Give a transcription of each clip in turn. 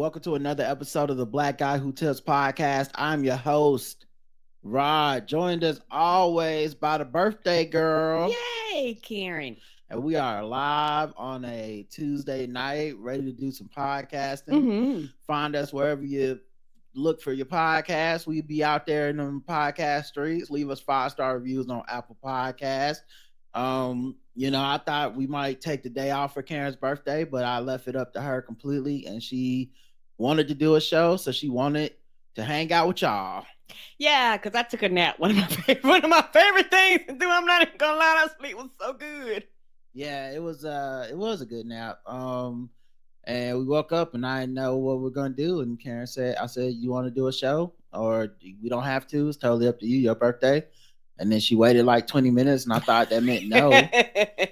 welcome to another episode of the Black Guy Who Tips podcast. I'm your host, Rod, joined as always by the birthday girl. Yay, Karen. And we are live on a Tuesday night, ready to do some podcasting. Find us wherever you look for your podcast. We be out there in the podcast streets. Leave us 5-star reviews on Apple Podcasts. I thought we might take the day off for Karen's birthday, but I left it up to her completely, and she wanted to do a show, so she wanted to hang out with y'all. Yeah, because I took a nap. One of my favorite things to do. I'm not even gonna lie, that sleep was so good. Yeah, it was a good nap. And we woke up and I didn't know what we're gonna do. And Karen said, you want to do a show, or we don't have to? It's totally up to you. Your birthday. And then she waited like 20 minutes, and I thought that meant no,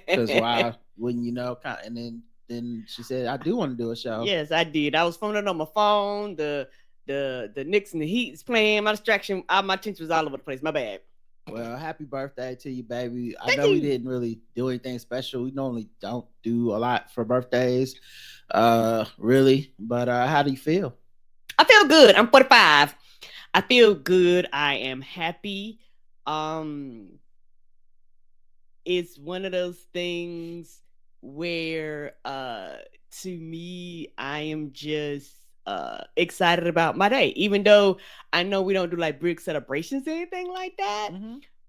because why wouldn't you know? And then she said, I do want to do a show. Yes, I did. I was phoning on my phone. The Knicks and the Heat is playing. My distraction, my attention was all over the place. My bad. Well, happy birthday to you, baby. I know we didn't really do anything special. We normally don't do a lot for birthdays, really. But how do you feel? I feel good. I'm 45. I feel good. I am happy. It's one of those things where to me, I am just excited about my day, even though I know we don't do like big celebrations or anything like that.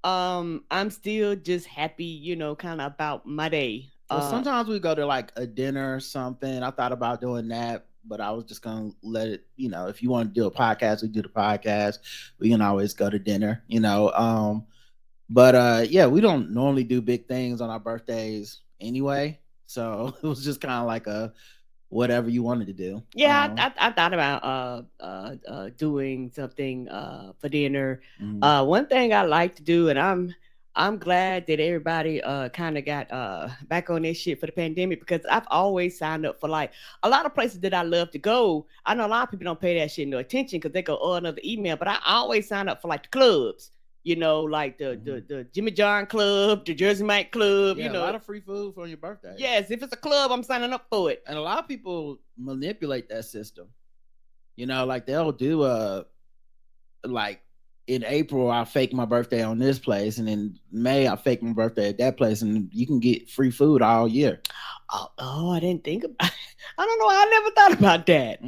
I'm still just happy, kind of about my day. Well, sometimes we go to like a dinner or something. I thought about doing that, but I was just gonna let it, if you want to do a podcast, we do the podcast. We can always go to dinner, But yeah, we don't normally do big things on our birthdays anyway. So it was just kind of like a whatever you wanted to do. Yeah, I thought about doing something for dinner. One thing I like to do, and I'm glad that everybody kind of got back on this shit for the pandemic, because I've always signed up for like a lot of places that I love to go. I know a lot of people don't pay that shit no attention because they go, oh, another email, but I always sign up for like the clubs. Like the Jimmy John Club, the Jersey Mike Club. Yeah, a lot of free food for your birthday. Yes, if it's a club, I'm signing up for it. And a lot of people manipulate that system. Like they'll do like in April, I'll fake my birthday on this place, and in May, I'll fake my birthday at that place, and you can get free food all year. Oh, I didn't think about. I don't know. I never thought about that.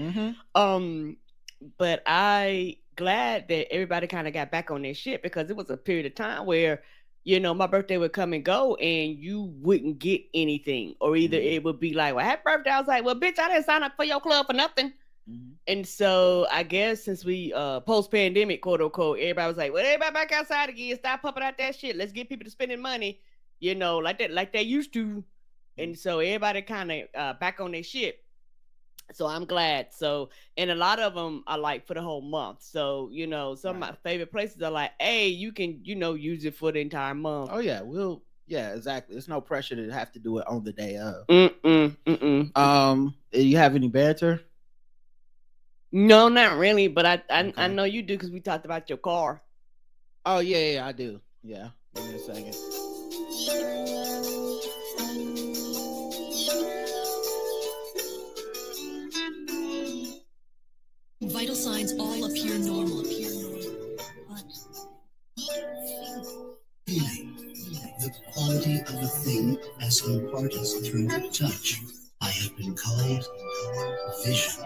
But I glad that everybody kind of got back on their shit, because it was a period of time where, my birthday would come and go and you wouldn't get anything, or either it would be like, well, happy birthday. I was like, well, bitch, I didn't sign up for your club for nothing. And so I guess since we post-pandemic, quote unquote, everybody was like, well, everybody back outside again, stop pumping out that shit. Let's get people to spending money, like they used to. And so everybody kind of back on their shit. So I'm glad. So, and a lot of them are like for the whole month. So, some of my favorite places are like, hey, you can, use it for the entire month. Oh yeah. Yeah, exactly. There's no pressure to have to do it on the day of. Do you have any banter? No, not really. But I know you do, because we talked about your car. Oh yeah, I do. Yeah. Give me a second. Vital signs all appear normal. But feeling the quality of a thing as in part as through touch. I have been called vision.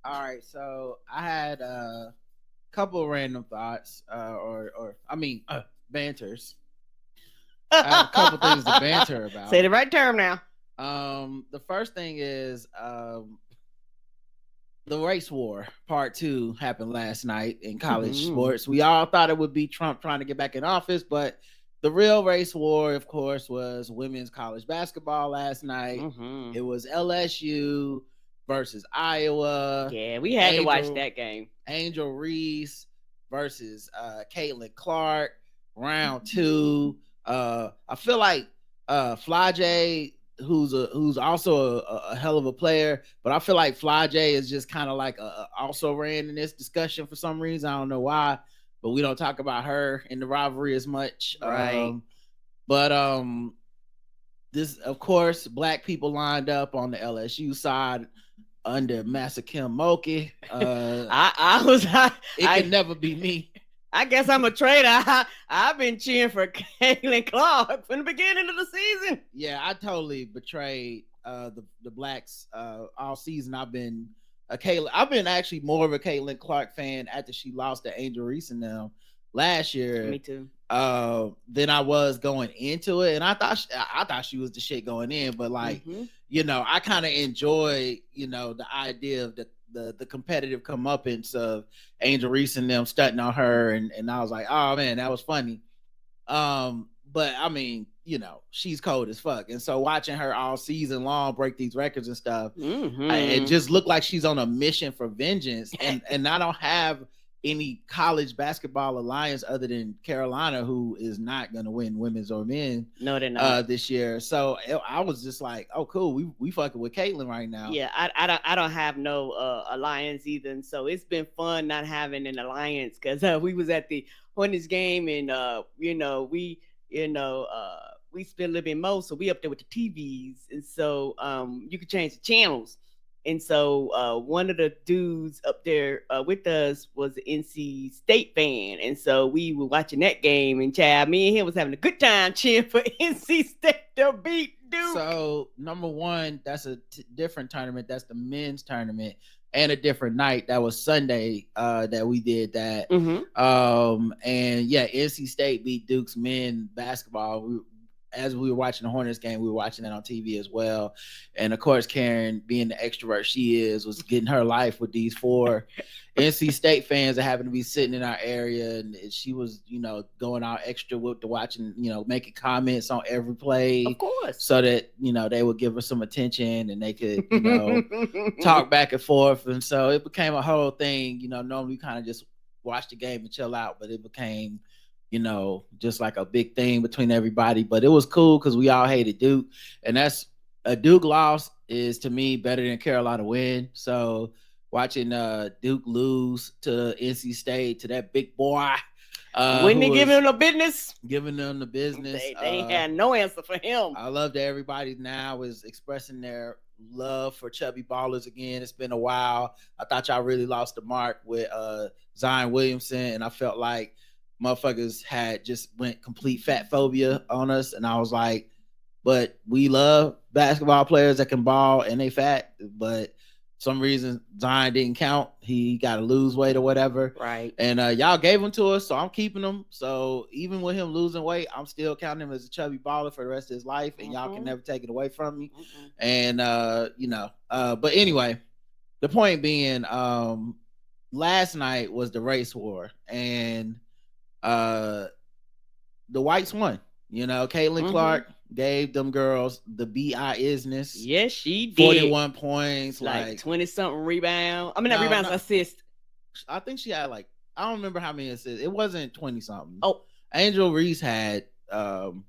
All right, so I had a couple of random thoughts, banters. I have a couple things to banter about. Say the right term now. The first thing is the race war part 2 happened last night in college sports. We all thought it would be Trump trying to get back in office, but the real race war, of course, was women's college basketball last night. It was LSU versus Iowa. Yeah, we had to watch that game. Angel Reese versus Caitlin Clark, round 2. I feel like Fly J, who's also a hell of a player, but I feel like Fly J is just kind of like also ran in this discussion for some reason. I don't know why, but we don't talk about her in the rivalry as much. Right. But this, of course, black people lined up on the LSU side under Massa Kim Moki. It can never be me. I guess I'm a traitor. I've been cheering for Caitlin Clark from the beginning of the season. Yeah, I totally betrayed the blacks all season. I've been actually more of a Caitlin Clark fan after she lost to Angel Reese and them last year. Me too. Than I was going into it, and I thought she was the shit going in, but like, I kind of enjoy, the idea of the competitive comeuppance of Angel Reese and them stunting on her, and I was like, oh man, that was funny. But I mean, she's cold as fuck, and so watching her all season long break these records and stuff, it just looked like she's on a mission for vengeance, and I don't have any college basketball alliance other than Carolina, who is not going to win women's or men. No, they're not this year. So I was just like, oh, cool. We fucking with Caitlin right now. Yeah, I don't have no alliance either. And so it's been fun not having an alliance because we was at the Hornets game and we spent a little bit more, so we up there with the TVs, and so you could change the channels. And so one of the dudes up there with us was an NC State fan. And so we were watching that game. And Chad, me and him was having a good time cheering for NC State to beat Duke. So, number one, that's a different tournament. That's the men's tournament. And a different night. That was Sunday that we did that. And yeah, NC State beat Duke's men basketball. As we were watching the Hornets game, we were watching that on TV as well. And of course, Karen, being the extrovert she is, was getting her life with these 4 NC State fans that happened to be sitting in our area. And she was, going out extra with the watching, making comments on every play. Of course. So that, they would give her some attention and they could, talk back and forth. And so it became a whole thing. Normally we kind of just watch the game and chill out, but it became just like a big thing between everybody. But it was cool because we all hated Duke, and that's a Duke loss is to me better than Carolina win. So watching Duke lose to NC State, to that big boy, when they giving him the business, they ain't had no answer for him. I love that everybody now is expressing their love for chubby ballers again. It's been a while. I thought y'all really lost the mark with Zion Williamson, and I felt like motherfuckers had just went complete fat phobia on us. And I was like, but we love basketball players that can ball and they fat, but some reason Zion didn't count. He got to lose weight or whatever. Right. And y'all gave him to us, so I'm keeping him. So even with him losing weight, I'm still counting him as a chubby baller for the rest of his life, and y'all can never take it away from me. And but anyway, the point being, last night was the race war, and the whites won. Caitlin Clark gave them girls the BI-isness. Yes, she did. 41 points, like 20-something rebound. I mean, not rebounds, assists. I think she had I don't remember how many assists. It wasn't 20-something. Oh, Angel Reese had 17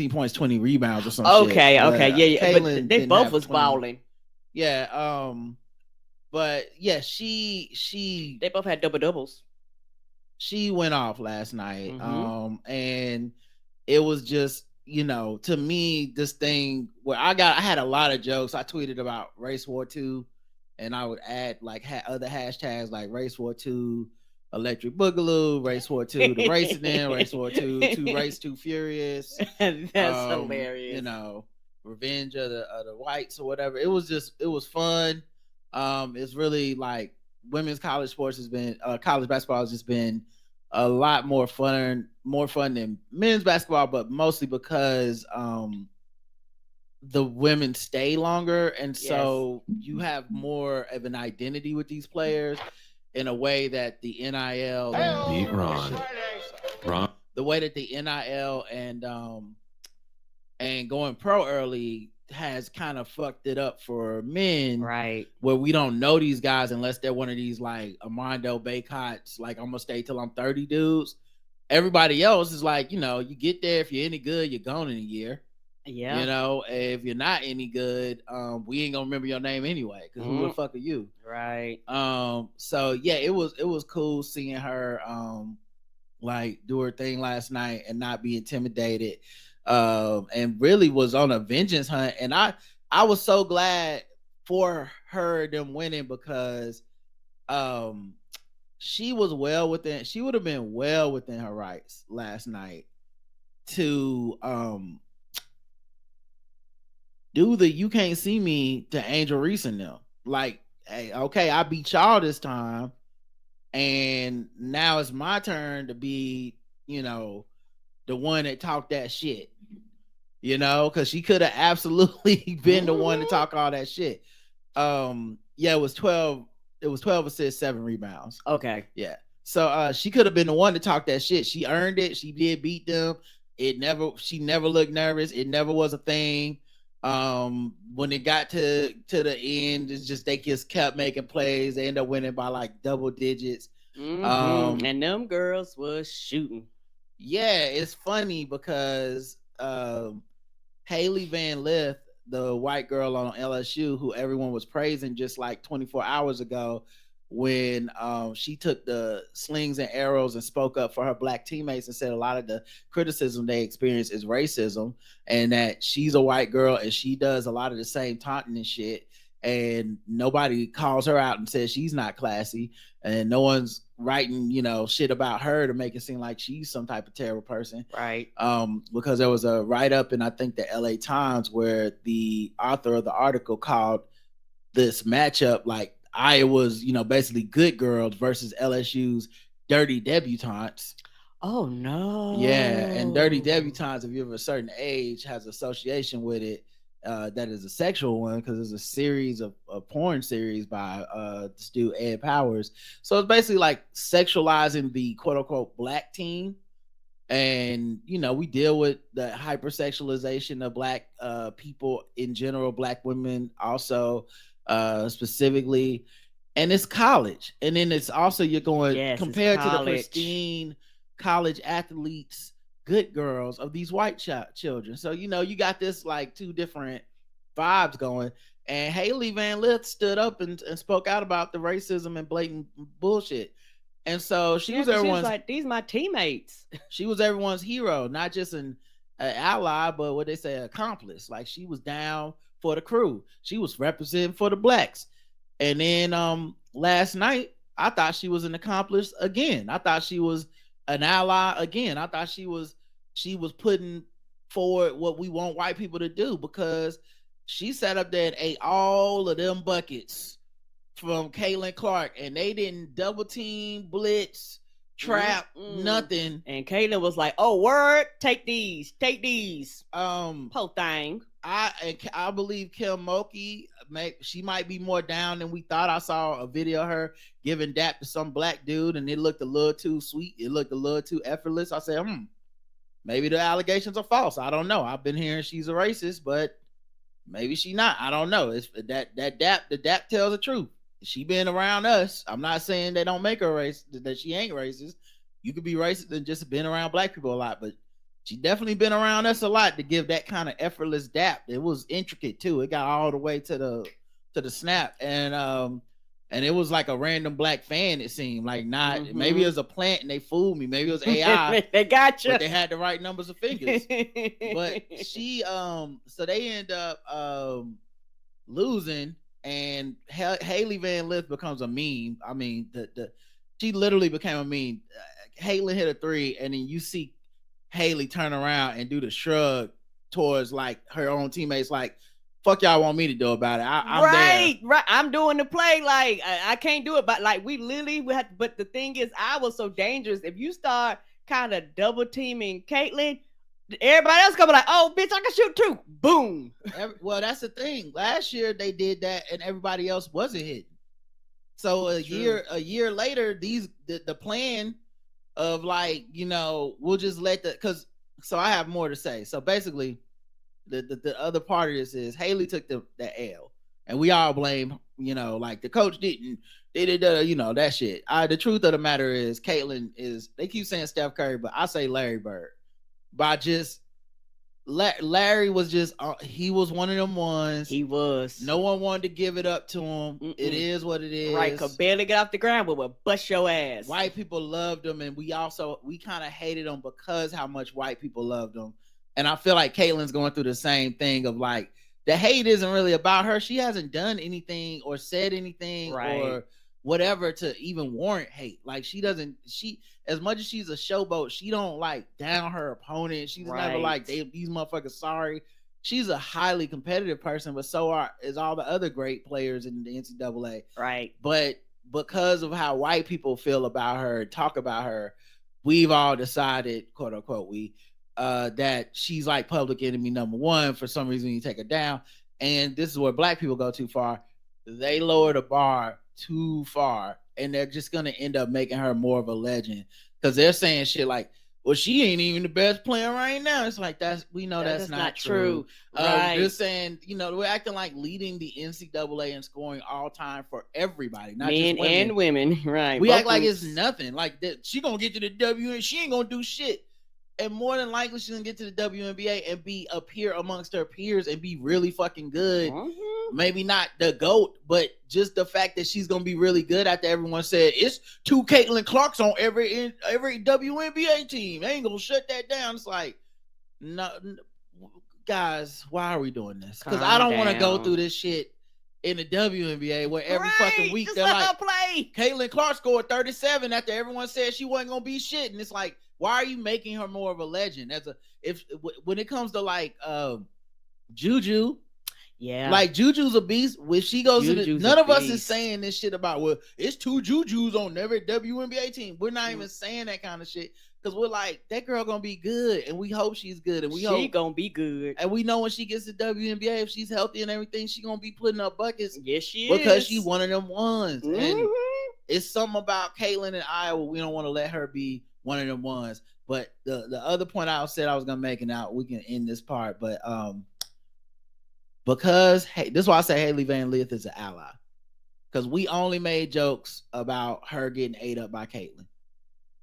points, 20 rebounds or something. Okay, yeah. But they both was balling. Yeah, but yeah, she they both had double doubles. She went off last night. And it was just, to me, this thing where I had a lot of jokes. I tweeted about Race War 2, and I would add other hashtags like Race War 2, Electric Boogaloo, Race War 2, The Racing In, Race War 2, Race 2 Furious. That's hilarious. Revenge of the Whites or whatever. It was fun. It's really like women's college sports has been college basketball has just been a lot more fun than men's basketball, but mostly because the women stay longer, and so you have more of an identity with these players in a way that the NIL the way that the NIL and going pro early has kind of fucked it up for men, right? Where we don't know these guys unless they're one of these like Armando Baycott's, like I'm gonna stay till I'm 30 dudes. Everybody else is like, you get there, if you're any good, you're gone in a year. Yeah. If you're not any good, we ain't gonna remember your name anyway, because who the fuck are you? Right. So yeah, it was cool seeing her do her thing last night and not be intimidated. and really was on a vengeance hunt. And I was so glad for her them winning, because she would have been well within her rights last night to do the "you can't see me" to Angel Reese and them. Like, hey, okay, I beat y'all this time, and now it's my turn to be, the one that talked that shit. Because she could have absolutely been the one to talk all that shit. Yeah, it was 12 assists, 7 rebounds. Okay. Yeah. So she could have been the one to talk that shit. She earned it. She did beat them. She never looked nervous. It never was a thing. When it got to the end, it's just they just kept making plays. They ended up winning by like double digits. Mm-hmm. And them girls was shooting. Yeah, it's funny because Haley Van Lith, the white girl on LSU who everyone was praising just like 24 hours ago, when she took the slings and arrows and spoke up for her black teammates and said a lot of the criticism they experience is racism, and that she's a white girl and she does a lot of the same taunting and shit, and nobody calls her out and says she's not classy, and no one's writing shit about her to make it seem like she's some type of terrible person, right? Because there was a write-up in I think the LA Times where the author of the article called this matchup like Iowa's, basically good girls versus LSU's dirty debutantes. Oh no. Yeah, and dirty debutantes, if you're of a certain age, has association with it. That is a sexual one, because it's a series of porn series by this dude Ed Powers. So it's basically like sexualizing the quote unquote black teen. And we deal with the hypersexualization of black people in general, black women also specifically, and it's college. And then it's also you're going compared to the pristine college athletes, good girls of these white children. So you got this like two different vibes going. And Haley Van Lith stood up and spoke out about the racism and blatant bullshit. And so she was like, these my teammates. She was everyone's hero, not just an ally, but what they say, accomplice. Like, she was down for the crew. She was representing for the blacks. And then last night, I thought she was an accomplice again. I thought she was an ally again. I thought she was putting forward what we want white people to do, because she sat up there and ate all of them buckets from Caitlin Clark, and they didn't double team, blitz, trap, nothing. And Caitlin was like, "Oh, word, take these. Whole thing." I believe Kim Mulkey, she might be more down than we thought. I saw a video of her giving dap to some black dude, and it looked a little too sweet. It looked a little too effortless. I said, maybe the allegations are false. I don't know. I've been hearing she's a racist, but maybe she not. I don't know. It's the dap tells the truth. She been around us. I'm not saying they don't make her racist, that she ain't racist. You could be racist and just been around black people a lot, but she definitely been around us a lot to give that kind of effortless dap. It was intricate too. It got all the way to the snap, and it was like a random black fan. It seemed like not. Maybe it was a plant and they fooled me. Maybe it was AI. They got you. But they had the right numbers of fingers. But she so they end up losing. And Haley Van Lith becomes a meme. I mean, she literally became a meme. Haley hit a 3, and then you see Haley turn around and do the shrug towards like her own teammates, like, "Fuck y'all want me to do about it? I'm right. I'm doing the play. Like I can't do it, but like we have. But the thing is, I was so dangerous. If you start kind of double teaming Caitlin, everybody else gonna be like, "Oh, bitch, I can shoot too." Boom. Well, that's the thing. Last year they did that, and everybody else wasn't hitting. So a year later, the plan of like, we'll just let so I have more to say. So basically, the other part of this is Haley took the L, and we all blame, like the coach didn't. They did, that shit. The truth of the matter is, Caitlin is. They keep saying Steph Curry, but I say Larry Bird. By just Larry was just he was one of them ones. He was. No one wanted to give it up to him. It is what it is. Right, could barely get off the ground, but would bust your ass. White people loved him, and we kind of hated him because how much white people loved him. And I feel like Caitlin's going through the same thing of like, the hate isn't really about her. She hasn't done anything or said anything or whatever to even warrant hate. Like she as much as she's a showboat, she don't like down her opponent. She's never like these motherfuckers sorry. She's a highly competitive person, but is all the other great players in the NCAA. Right. But because of how white people feel about her, talk about her, we've all decided, quote unquote, that she's like public enemy number one. For some reason, you take her down. And this is where black people go too far. They lower the bar too far. And they're just going to end up making her more of a legend. Because they're saying shit like, well, she ain't even the best player right now. It's like, we know that's not true. They're saying, we're acting like leading the NCAA in scoring all time for everybody, not men just women. And women. Right. We act like it's nothing. Like that, she gonna get to the W and she ain't gonna do shit. And more than likely, she's gonna get to the WNBA and appear amongst her peers and be really fucking good. Mm-hmm. Maybe not the GOAT, but just the fact that she's gonna be really good after everyone said it's 2 Caitlin Clarks on every WNBA team. They ain't gonna shut that down. It's like, no, guys, why are we doing this? Because I don't want to go through this shit in the WNBA where every fucking week they're like, Caitlin Clark scored 37 after everyone said she wasn't gonna be shit, and it's like, why are you making her more of a legend? When it comes to like Juju, like Juju's a beast. When she goes none of us is saying this shit about, well, it's 2 Jujus on every WNBA team. We're not even saying that kind of shit because we're like, that girl gonna be good, and we hope she's good, and she gonna be good, and we know when she gets to WNBA, if she's healthy and everything, she gonna be putting up buckets. Yes, she is, because she's one of them ones. Mm-hmm. And it's something about Caitlin in Iowa. We don't want to let her be one of them ones. But the other point I said I was gonna make, and now we can end this part, but because this is why I say Haley Van Lith is an ally, because we only made jokes about her getting ate up by Caitlin,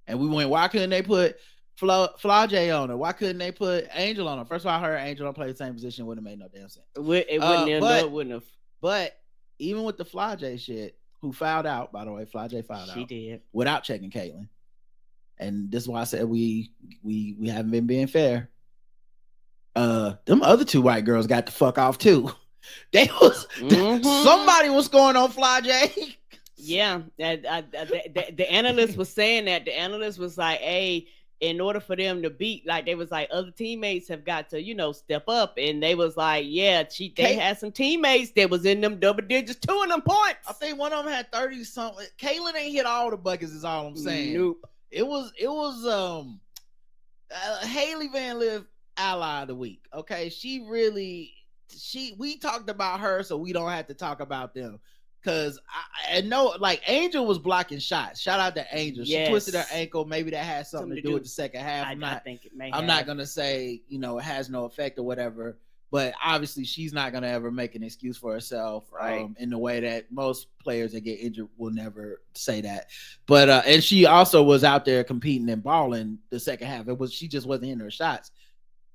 and we went, why couldn't they put Flage on her? Why couldn't they put Angel on her? First of all, her and Angel don't play the same position. It wouldn't have made no damn sense. It wouldn't have. But even with the Flage shit, who fouled out, by the way, Flage fouled out. She did, without checking Caitlin. And this is why I said we haven't been being fair. Them other 2 white girls got the fuck off too. They was somebody was going on Flage. Yeah, the analyst was saying that. The analyst was like, "Hey, in order for them to beat, like they was like, other teammates have got to, step up." And they was like, "Yeah, they had some teammates that was in them double digits, 2 of them points. I think one of them had 30 something. Caitlin ain't hit all the buckets. Is all I'm saying. Nope. It was Haley Van Lith ally of the week. Okay, we talked about her, so we don't have to talk about them. Because I know, like, Angel was blocking shots. Shout out to Angel. She twisted her ankle. Maybe that has something to do with the second half. I think it may. I'm not gonna say it has no effect or whatever. But obviously, she's not gonna ever make an excuse for herself, in the way that most players that get injured will never say that. But and she also was out there competing and balling the second half. She just wasn't hitting her shots.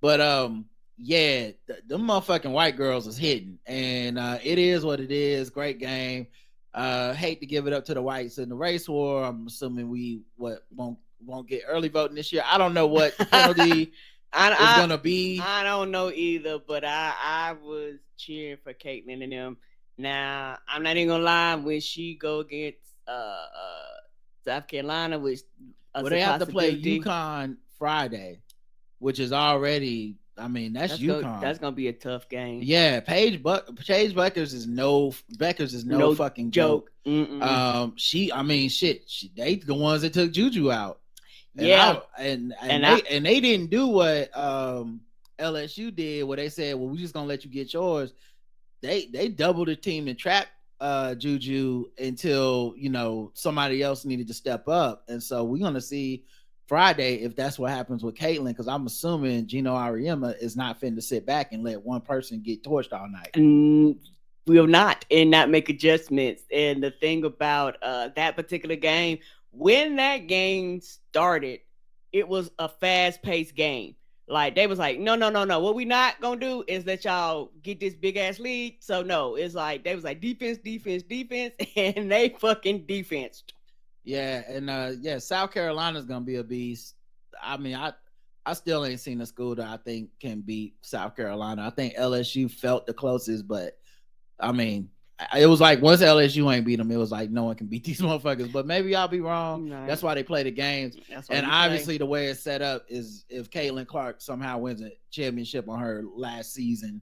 But them motherfucking white girls is hitting, and it is what it is. Great game. Hate to give it up to the whites in the race war. I'm assuming we won't get early voting this year. I don't know what the penalty. It's gonna be. I don't know either, but I was cheering for Caitlin and them. Now I'm not even gonna lie, when she go against South Carolina, which they have to play UConn Friday, which is already. I mean, that's UConn. That's gonna be a tough game. Yeah, Paige Beckers is no fucking joke. They the ones that took Juju out. And they didn't do what LSU did, where they said, well, we're just gonna let you get yours. They doubled the team and trapped Juju until somebody else needed to step up. And so we're gonna see Friday if that's what happens with Caitlin, because I'm assuming Gino Auriemma is not finna sit back and let one person get torched all night. Will not, and not make adjustments. And the thing about that particular game, when that game started, it was a fast-paced game. Like, they was like, no. What we not gonna do is let y'all get this big-ass lead. So, no, it's like, they was like, defense, and they fucking defensed. Yeah, and South Carolina's gonna be a beast. I mean, I still ain't seen a school that I think can beat South Carolina. I think LSU felt the closest, but I mean, it was like once LSU ain't beat them, it was like no one can beat these motherfuckers. But maybe I'll be wrong. Right. That's why they play the games. And obviously, the way it's set up is if Caitlin Clark somehow wins a championship on her last season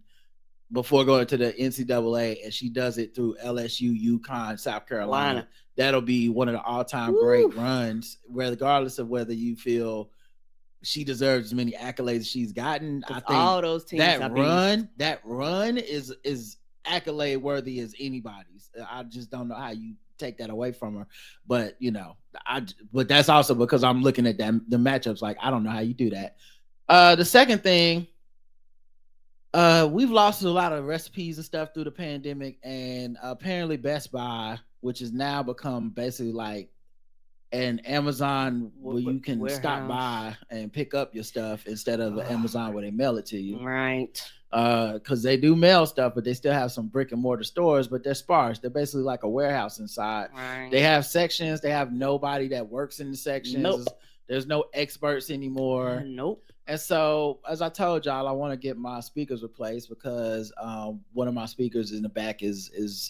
before going to the NCAA, and she does it through LSU, UConn, South Carolina, that'll be one of the all-time great runs, regardless of whether you feel she deserves as many accolades as she's gotten. I think all those teams that run is accolade worthy as anybody's. I just don't know how you take that away from her, but but that's also because I'm looking at the matchups. Like, I don't know how you do that. The second thing, we've lost a lot of recipes and stuff through the pandemic, and apparently Best Buy, which has now become basically like an Amazon where you can stop by and pick up your stuff instead of Amazon where they mail it to you. Right. Because they do mail stuff, but they still have some brick and mortar stores, but they're sparse. They're basically like a warehouse inside. Right. They have sections. They have nobody that works in the sections. Nope. There's no experts anymore. Nope. And so, as I told y'all, I want to get my speakers replaced because one of my speakers in the back is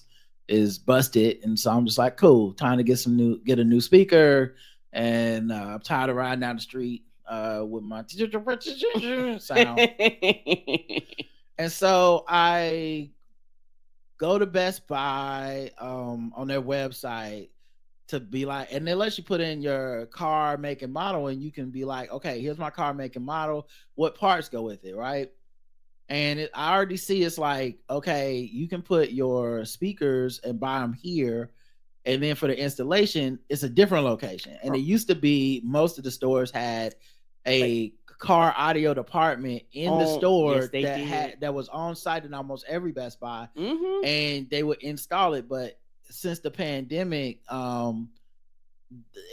busted, and so I'm just like, cool, time to get a new speaker. And I'm tired of riding down the street with my sound. And so I go to Best Buy on their website to be like, and they let you put in your car make and model, and you can be like, okay, here's my car make and model, what parts go with it, right? And I already see it's like, okay, you can put your speakers and buy them here, and then for the installation, it's a different location. And it used to be most of the stores had a car audio department in the store that was on site in almost every Best Buy, and they would install it. But since the pandemic,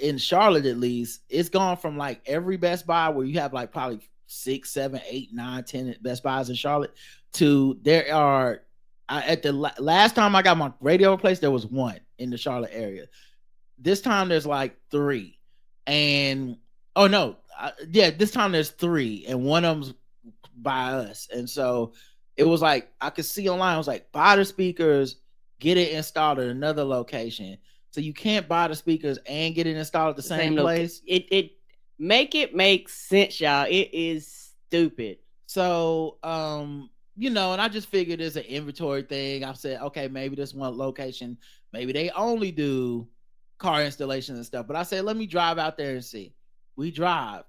in Charlotte at least, it's gone from like every Best Buy where you have like probably 6, 7, 8, 9, 10 Best Buys in Charlotte to there are at the last time I got my radio replaced, there was one in the Charlotte area. This time there's like 3, and this time there's 3, and one of them's by us. And so it was like I could see online, I was like, buy the speakers, get it installed at another location. So you can't buy the speakers and get it installed at the same place. It make sense, y'all. It is stupid. So and I just figured it's an inventory thing. I said, okay, maybe this one location, maybe they only do car installations and stuff. But I said, let me drive out there and see. We drive.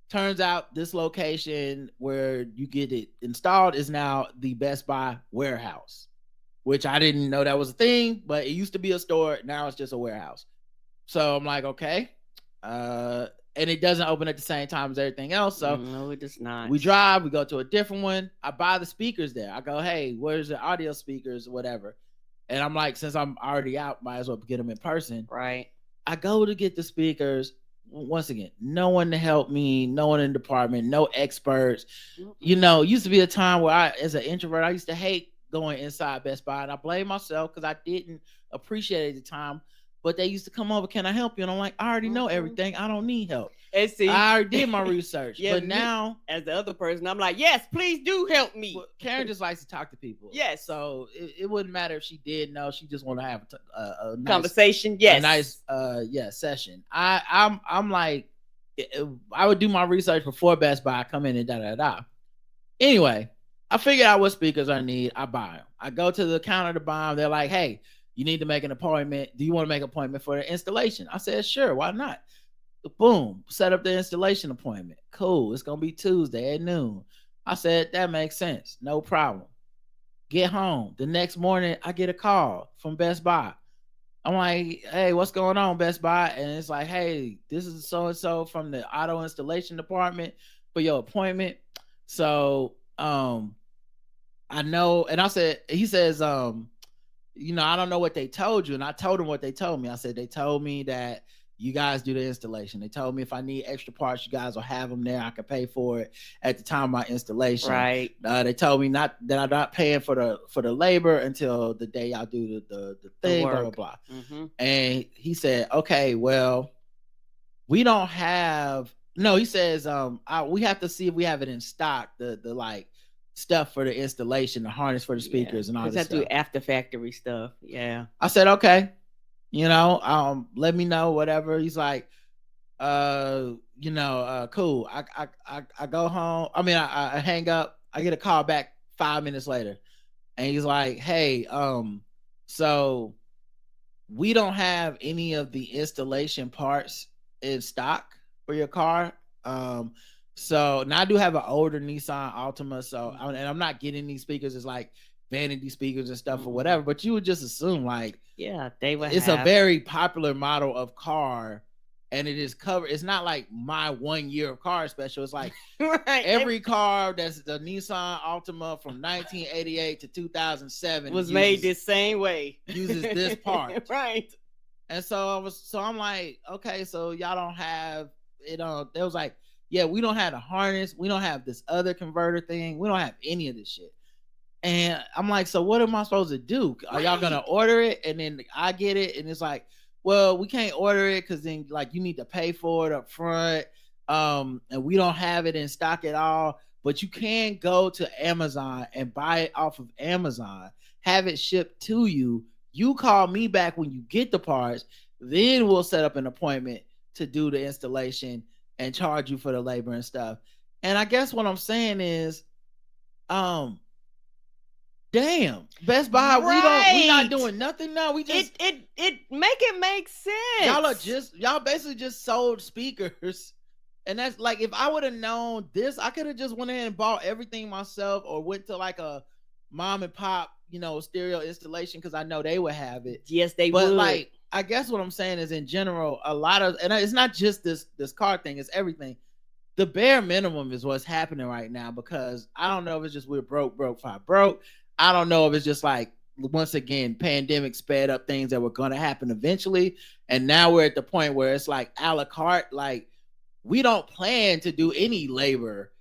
Turns out this location where you get it installed is now the Best Buy warehouse, which I didn't know that was a thing, but it used to be a store. Now it's just a warehouse. So I'm like, okay. And it doesn't open at the same time as everything else. So no, it does not. We drive, we go to a different one. I buy the speakers there. I go, hey, where's the audio speakers, whatever. And I'm like, since I'm already out, might as well get them in person. Right. I go to get the speakers. Once again, no one to help me, no one in the department, no experts. Used to be a time where I, as an introvert, I used to hate going inside Best Buy, and I blame myself because I didn't appreciate it at the time. But they used to come over, can I help you? And I'm like, I already know everything. I don't need help. And see, I already did my research. Yeah, but now, as the other person, I'm like, yes, please do help me. Well, Karen just likes to talk to people. Yes. So it wouldn't matter if she did know. She just want to have a nice conversation. Yes. A nice session. I'm like, I would do my research before Best Buy, come in and da. Anyway, I figured out what speakers I need. I buy them. I go to the counter to buy them. They're like, hey, you need to make an appointment. Do you want to make an appointment for the installation? I said, sure, why not? Boom, set up the installation appointment. Cool, it's going to be Tuesday at noon. I said, that makes sense. No problem. Get home. The next morning, I get a call from Best Buy. I'm like, hey, what's going on, Best Buy? And it's like, hey, this is so-and-so from the auto installation department for your appointment. So, I know, and he says, I don't know what they told you. And I told him what they told me. I said, they told me that you guys do the installation. They told me if I need extra parts, you guys will have them there. I can pay for it at the time of my installation. Right. They told me that I'm not paying for the labor until the day y'all do the thing, blah, blah, blah. Mm-hmm. And he said, okay, well, we don't have No, he says we have to see if we have it in stock. The like stuff for the installation, the harness for the speakers, and all this stuff. Do after factory stuff. Yeah. I said okay. Let me know whatever. He's like, cool. I go home. I mean, I hang up. I get a call back 5 minutes later, and he's like, hey, so we don't have any of the installation parts in stock for your car. So now I do have an older Nissan Altima. So and I'm not getting these speakers as like vanity speakers and stuff or whatever. But you would just assume like, they would. It's a very popular model of car, and it is covered. It's not like my 1 year of car special. It's like every car that's the Nissan Altima from 1988 to 2007 was made this same way. Uses this part, right? And so I'm like, okay, so y'all don't have it on. They was like, yeah, we don't have the harness. We don't have this other converter thing. We don't have any of this shit. And I'm like, so what am I supposed to do? Are y'all gonna order it and then I get it? And it's like, well, we can't order it because then like you need to pay for it up front. And we don't have it in stock at all. But you can go to Amazon and buy it off of Amazon, have it shipped to you. You call me back when you get the parts, then we'll set up an appointment to do the installation and charge you for the labor and stuff. And I guess what I'm saying is, damn, Best Buy, we not doing nothing now. We just it make sense. Y'all basically just sold speakers. And that's like, if I would have known this, I could have just went ahead and bought everything myself or went to like a mom and pop, stereo installation because I know they would have it. Yes, they would. But like, I guess what I'm saying is in general, a lot of, and it's not just this car thing, it's everything. The bare minimum is what's happening right now because I don't know if it's just we're broke. I don't know if it's just like, once again, pandemic sped up things that were going to happen eventually. And now we're at the point where it's like a la carte. Like, we don't plan to do any labor.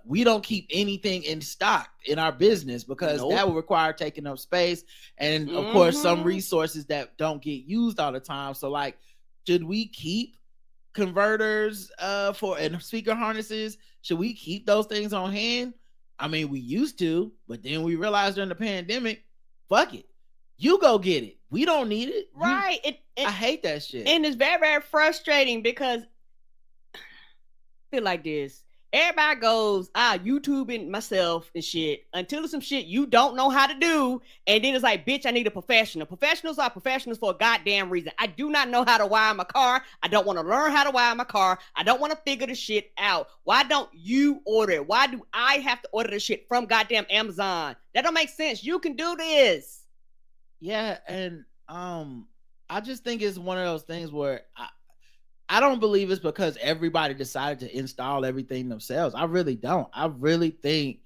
We don't keep anything in stock in our business because that would require taking up space. And of course, some resources that don't get used all the time. So like, should we keep converters and speaker harnesses? Should we keep those things on hand? I mean, we used to, but then we realized during the pandemic, fuck it. You go get it. We don't need it. Right. I hate that shit. And it's very, very frustrating because I feel like this. Everybody goes, YouTubing myself and shit until there's some shit you don't know how to do. And then it's like, bitch, I need a professional. Professionals are professionals for a goddamn reason. I do not know how to wire my car. I don't want to learn how to wire my car. I don't want to figure the shit out. Why don't you order it? Why do I have to order the shit from goddamn Amazon? That don't make sense. You can do this. Yeah, and I just think it's one of those things where I don't believe it's because everybody decided to install everything themselves. I really don't. I really think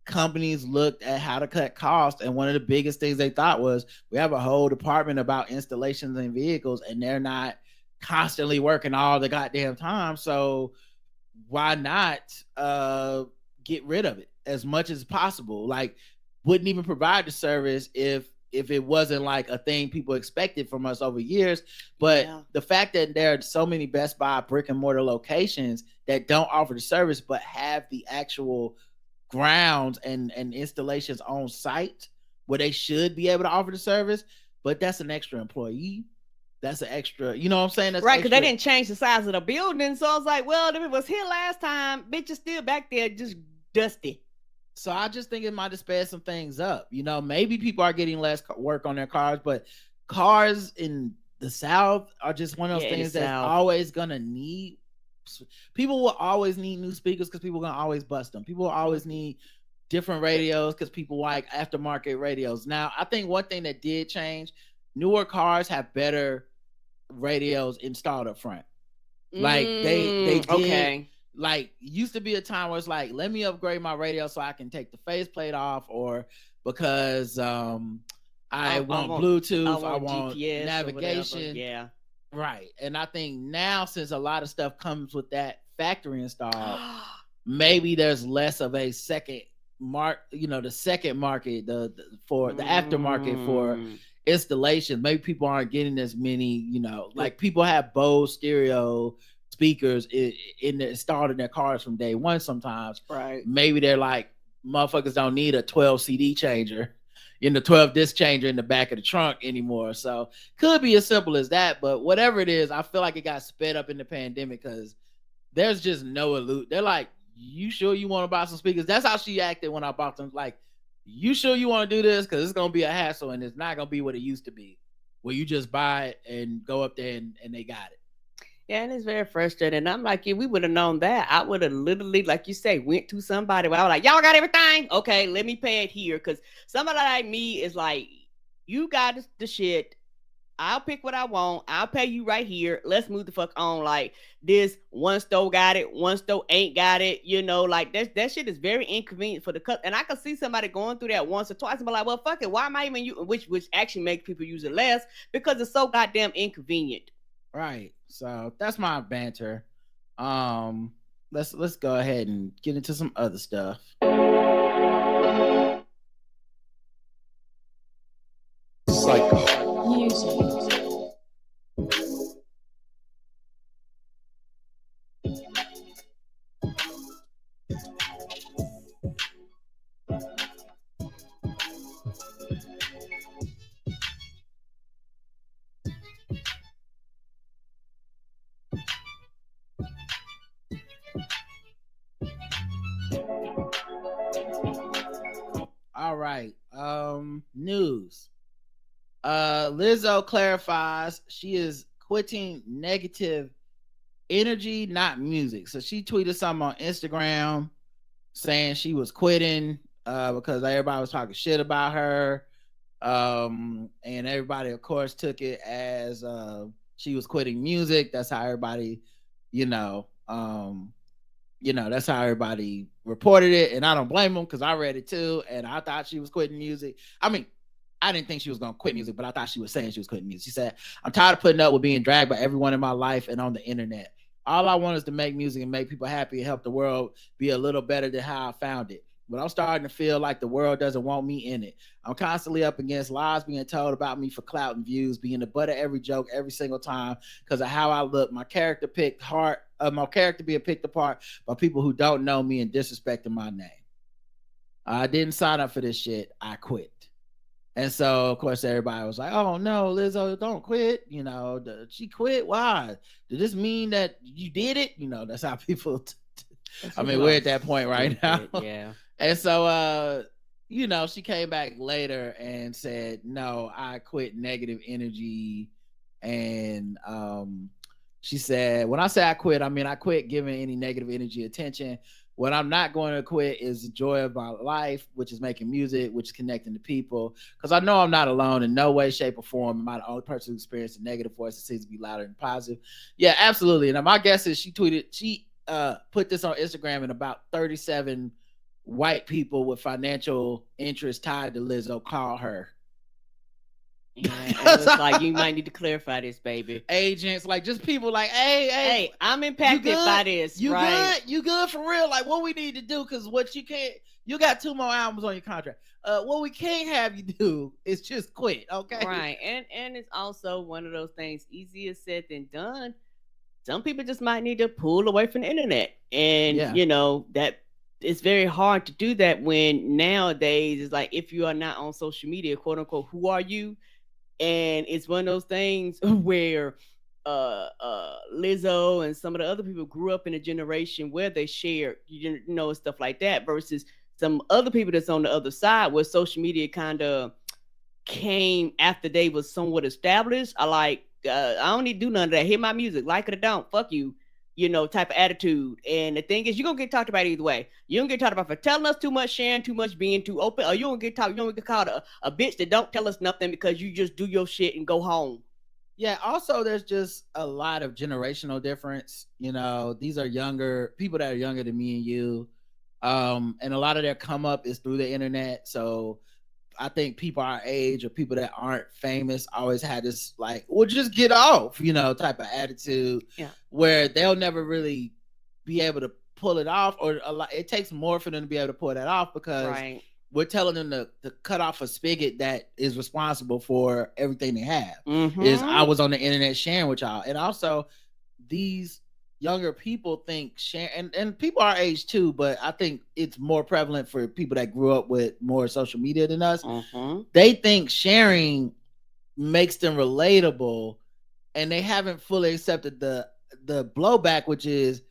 companies looked at how to cut costs, and one of the biggest things they thought was, we have a whole department about installations in vehicles, and they're not constantly working all the goddamn time. So why not get rid of it as much as possible? Like, wouldn't even provide the service if it wasn't like a thing people expected from us over years. But the fact that there are so many Best Buy brick and mortar locations that don't offer the service, but have the actual grounds and installations on site where they should be able to offer the service, but that's an extra employee. That's an extra, you know what I'm saying? That's right, because they didn't change the size of the building. So I was like, well, if it was here last time, bitch is still back there just dusty. So I just think it might have sped some things up. Maybe people are getting less work on their cars, but cars in the South are just one of those things that's always going to need. People will always need new speakers because people are going to always bust them. People will always need different radios because people like aftermarket radios. Now, I think one thing that did change, newer cars have better radios installed up front. Like they did. Okay. Like, used to be a time where it's like, let me upgrade my radio so I can take the faceplate off, or because I want Bluetooth, I want GPS, navigation. Yeah. Right. And I think now, since a lot of stuff comes with that factory installed, maybe there's less of a second the second market, for the aftermarket for installation. Maybe people aren't getting as many, like people have Bose stereo speakers installed in their cars from day one sometimes. Right. Maybe they're like, motherfuckers don't need a 12 CD changer in the 12 disc changer in the back of the trunk anymore. So could be as simple as that. But whatever it is, I feel like it got sped up in the pandemic because there's just no illusion. They're like, you sure you want to buy some speakers? That's how she acted when I bought them. Like, you sure you want to do this? Because it's going to be a hassle and it's not going to be what it used to be, where you just buy it and go up there and they got it. Yeah, and it's very frustrating. And I'm like, if we would have known that, I would have literally, like you say, went to somebody where I was like, y'all got everything? Okay, let me pay it here. Because somebody like me is like, you got the shit. I'll pick what I want. I'll pay you right here. Let's move the fuck on. Like, this one store got it, one store ain't got it. You know, like that shit is very inconvenient for the cut. And I could see somebody going through that once or twice and be like, well, fuck it. Why am I even using, which actually makes people use it less because it's so goddamn inconvenient. Right. So that's my banter. Let's go ahead and get into some other stuff. Psycho music. All right. News. Lizzo clarifies she is quitting negative energy, not music. So she tweeted something on Instagram saying she was quitting because everybody was talking shit about her. And everybody, of course, took it as she was quitting music. That's how everybody, that's how everybody reported it. And I don't blame them because I read it too. And I thought she was quitting music. I mean, I didn't think she was going to quit music, but I thought she was saying she was quitting music. She said, I'm tired of putting up with being dragged by everyone in my life and on the internet. All I want is to make music and make people happy and help the world be a little better than how I found it. But I'm starting to feel like the world doesn't want me in it. I'm constantly up against lies being told about me for clout and views, being the butt of every joke every single time because of how I look. My character being picked apart by people who don't know me and disrespecting my name. I didn't sign up for this shit. I quit. And so, of course, everybody was like, oh, no, Lizzo, don't quit. She quit. Why? Did this mean that you did it? That's how people... we're at that point right now. Yeah. And so, she came back later and said, no, I quit negative energy. And she said, when I say I quit, I mean, I quit giving any negative energy attention. What I'm not going to quit is the joy of my life, which is making music, which is connecting to people. Because I know I'm not alone in no way, shape, or form. Am I the only person who experienced a negative voice that seems to be louder than positive? Yeah, absolutely. And my guess is she put this on Instagram and about 37 white people with financial interests tied to Lizzo call her. Yeah, it's like, you might need to clarify this, baby. Agents, like just people like, hey, I'm impacted by this. You right? Good? You good for real? Like what we need to do, because you got 2 more albums on your contract. What we can't have you do is just quit, okay? Right, and it's also one of those things, easier said than done. Some people just might need to pull away from the internet. And, that it's very hard to do that when nowadays it's like, if you are not on social media, quote unquote, who are you? And it's one of those things where Lizzo and some of the other people grew up in a generation where they shared, stuff like that, versus some other people that's on the other side where social media kind of came after they was somewhat established. I don't need to do none of that. Hear my music, like it or don't, fuck you, type of attitude. And the thing is, you're gonna get talked about either way. You don't get talked about for telling us too much, sharing too much, being too open, or you don't get called a bitch that don't tell us nothing because you just do your shit and go home. Yeah, also there's just a lot of generational difference. These are younger people that are younger than me and you. And a lot of their come up is through the internet. So I think people our age or people that aren't famous always had this like, well, just get off, type of attitude. Yeah. Where they'll never really be able to pull it off, or it takes more for them to be able to pull that off because we're telling them to cut off a spigot that is responsible for everything they have. Mm-hmm. Is I was on the internet sharing with y'all. And also these younger people think share and people our age too, but I think it's more prevalent for people that grew up with more social media than us. They think sharing makes them relatable, and they haven't fully accepted the blowback, which is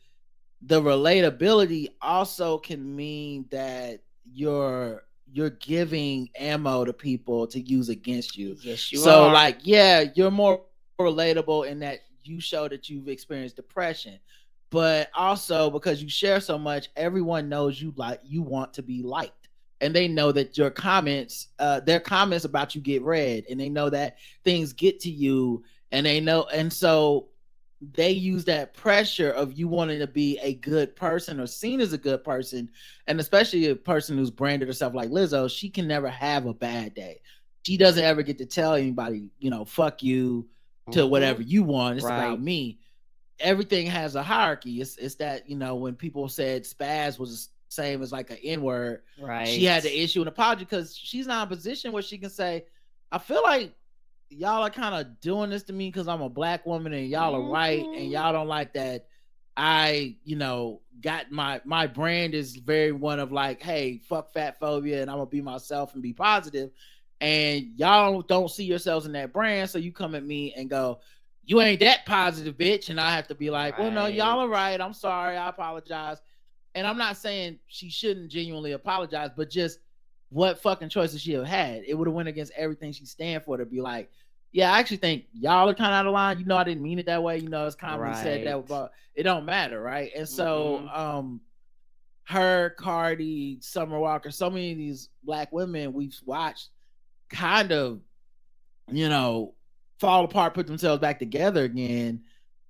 the relatability also can mean that you're giving ammo to people to use against you. Yes, you so are. like, yeah, you're more relatable in that you show that you've experienced depression, but also because you share so much, everyone knows you want to be liked, and they know that your comments, their comments about you get read, and they know that things get to you, and they know, and so they use that pressure of you wanting to be a good person or seen as a good person. And especially a person who's branded herself like Lizzo, she can never have a bad day. She doesn't ever get to tell anybody, fuck you to whatever you want. It's about me. Everything has a hierarchy. It's that, when people said spaz was the same as like an N-word, she had to issue an apology because she's not in a position where she can say, I feel like y'all are kind of doing this to me because I'm a black woman and y'all are white and y'all don't like that. I, got my brand is very one of like, hey, fuck fat phobia and I'm gonna be myself and be positive. And y'all don't see yourselves in that brand, so you come at me and go, you ain't that positive, bitch. And I have to be like, well, no, y'all are right. I'm sorry. I apologize. And I'm not saying she shouldn't genuinely apologize, but just what fucking choices she have had. It would have went against everything she stand for to be like, yeah, I actually think y'all are kind of out of line. I didn't mean it that way. It's commonly said that, but it don't matter, right? And so, her, Cardi, Summer Walker, so many of these black women we've watched kind of, fall apart, put themselves back together again.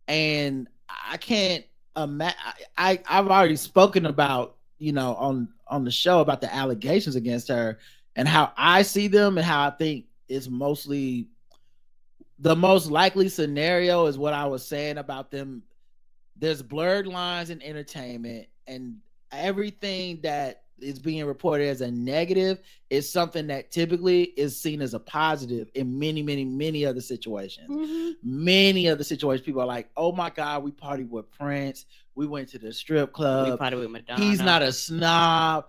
And I can't imagine. I've already spoken about, on the show about the allegations against her and how I see them and how I think it's mostly the most likely scenario is what I was saying about them. There's blurred lines in entertainment, and everything that is being reported as a negative is something that typically is seen as a positive in many, many, many other situations. Many other situations, people are like, oh my God, we partied with Prince. We went to the strip club. We partied with Madonna. He's not a snob.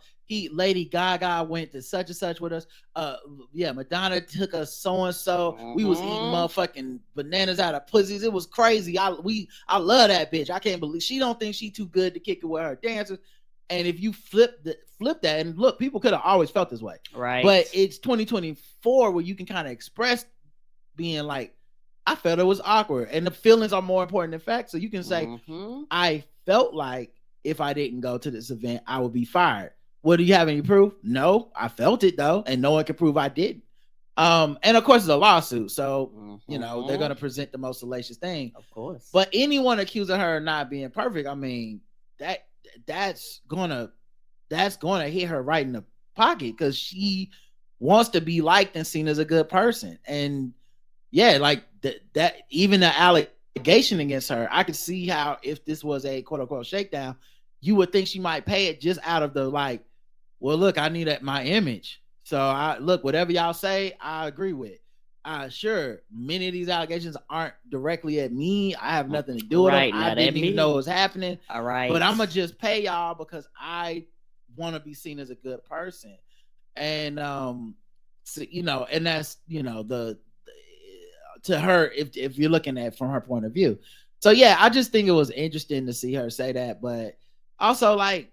Lady Gaga went to such and such with us. Madonna took us so and so. We was eating motherfucking bananas out of pussies. It was crazy. I love that bitch. I can't believe she don't think she too good to kick it with her dancers. And if you flip that, and look, people could have always felt this way, right? But it's 2024 where you can kind of express being like, I felt it was awkward, and the feelings are more important than facts. So you can say, I felt like if I didn't go to this event, I would be fired. Well, do you have any proof? No, I felt it though, and no one can prove I didn't. And of course, it's a lawsuit, so they're gonna present the most salacious thing, of course. But anyone accusing her of not being perfect, I mean, that's gonna hit her right in the pocket because she wants to be liked and seen as a good person. And yeah, like that even the allegation against her, I could see how if this was a quote unquote shakedown, you would think she might pay it just out of the like, well, look, I need my image. So I look, whatever y'all say, I agree with. Sure, many of these allegations aren't directly at me. I have nothing to do with them. I didn't even know it was happening. All right. But I'm going to just pay y'all because I want to be seen as a good person. And, so, and that's, the to her, if you're looking at it from her point of view. So, yeah, I just think it was interesting to see her say that. But also, like,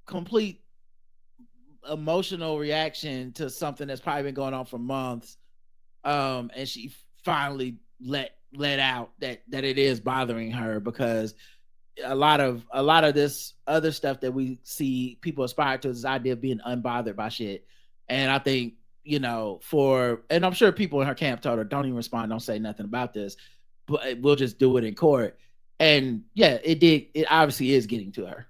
complete emotional reaction to something that's probably been going on for months. And she finally let out that it is bothering her because a lot of this other stuff that we see people aspire to is this idea of being unbothered by shit. And I think, and I'm sure people in her camp told her, don't even respond, don't say nothing about this, but we'll just do it in court. And yeah, it obviously is getting to her.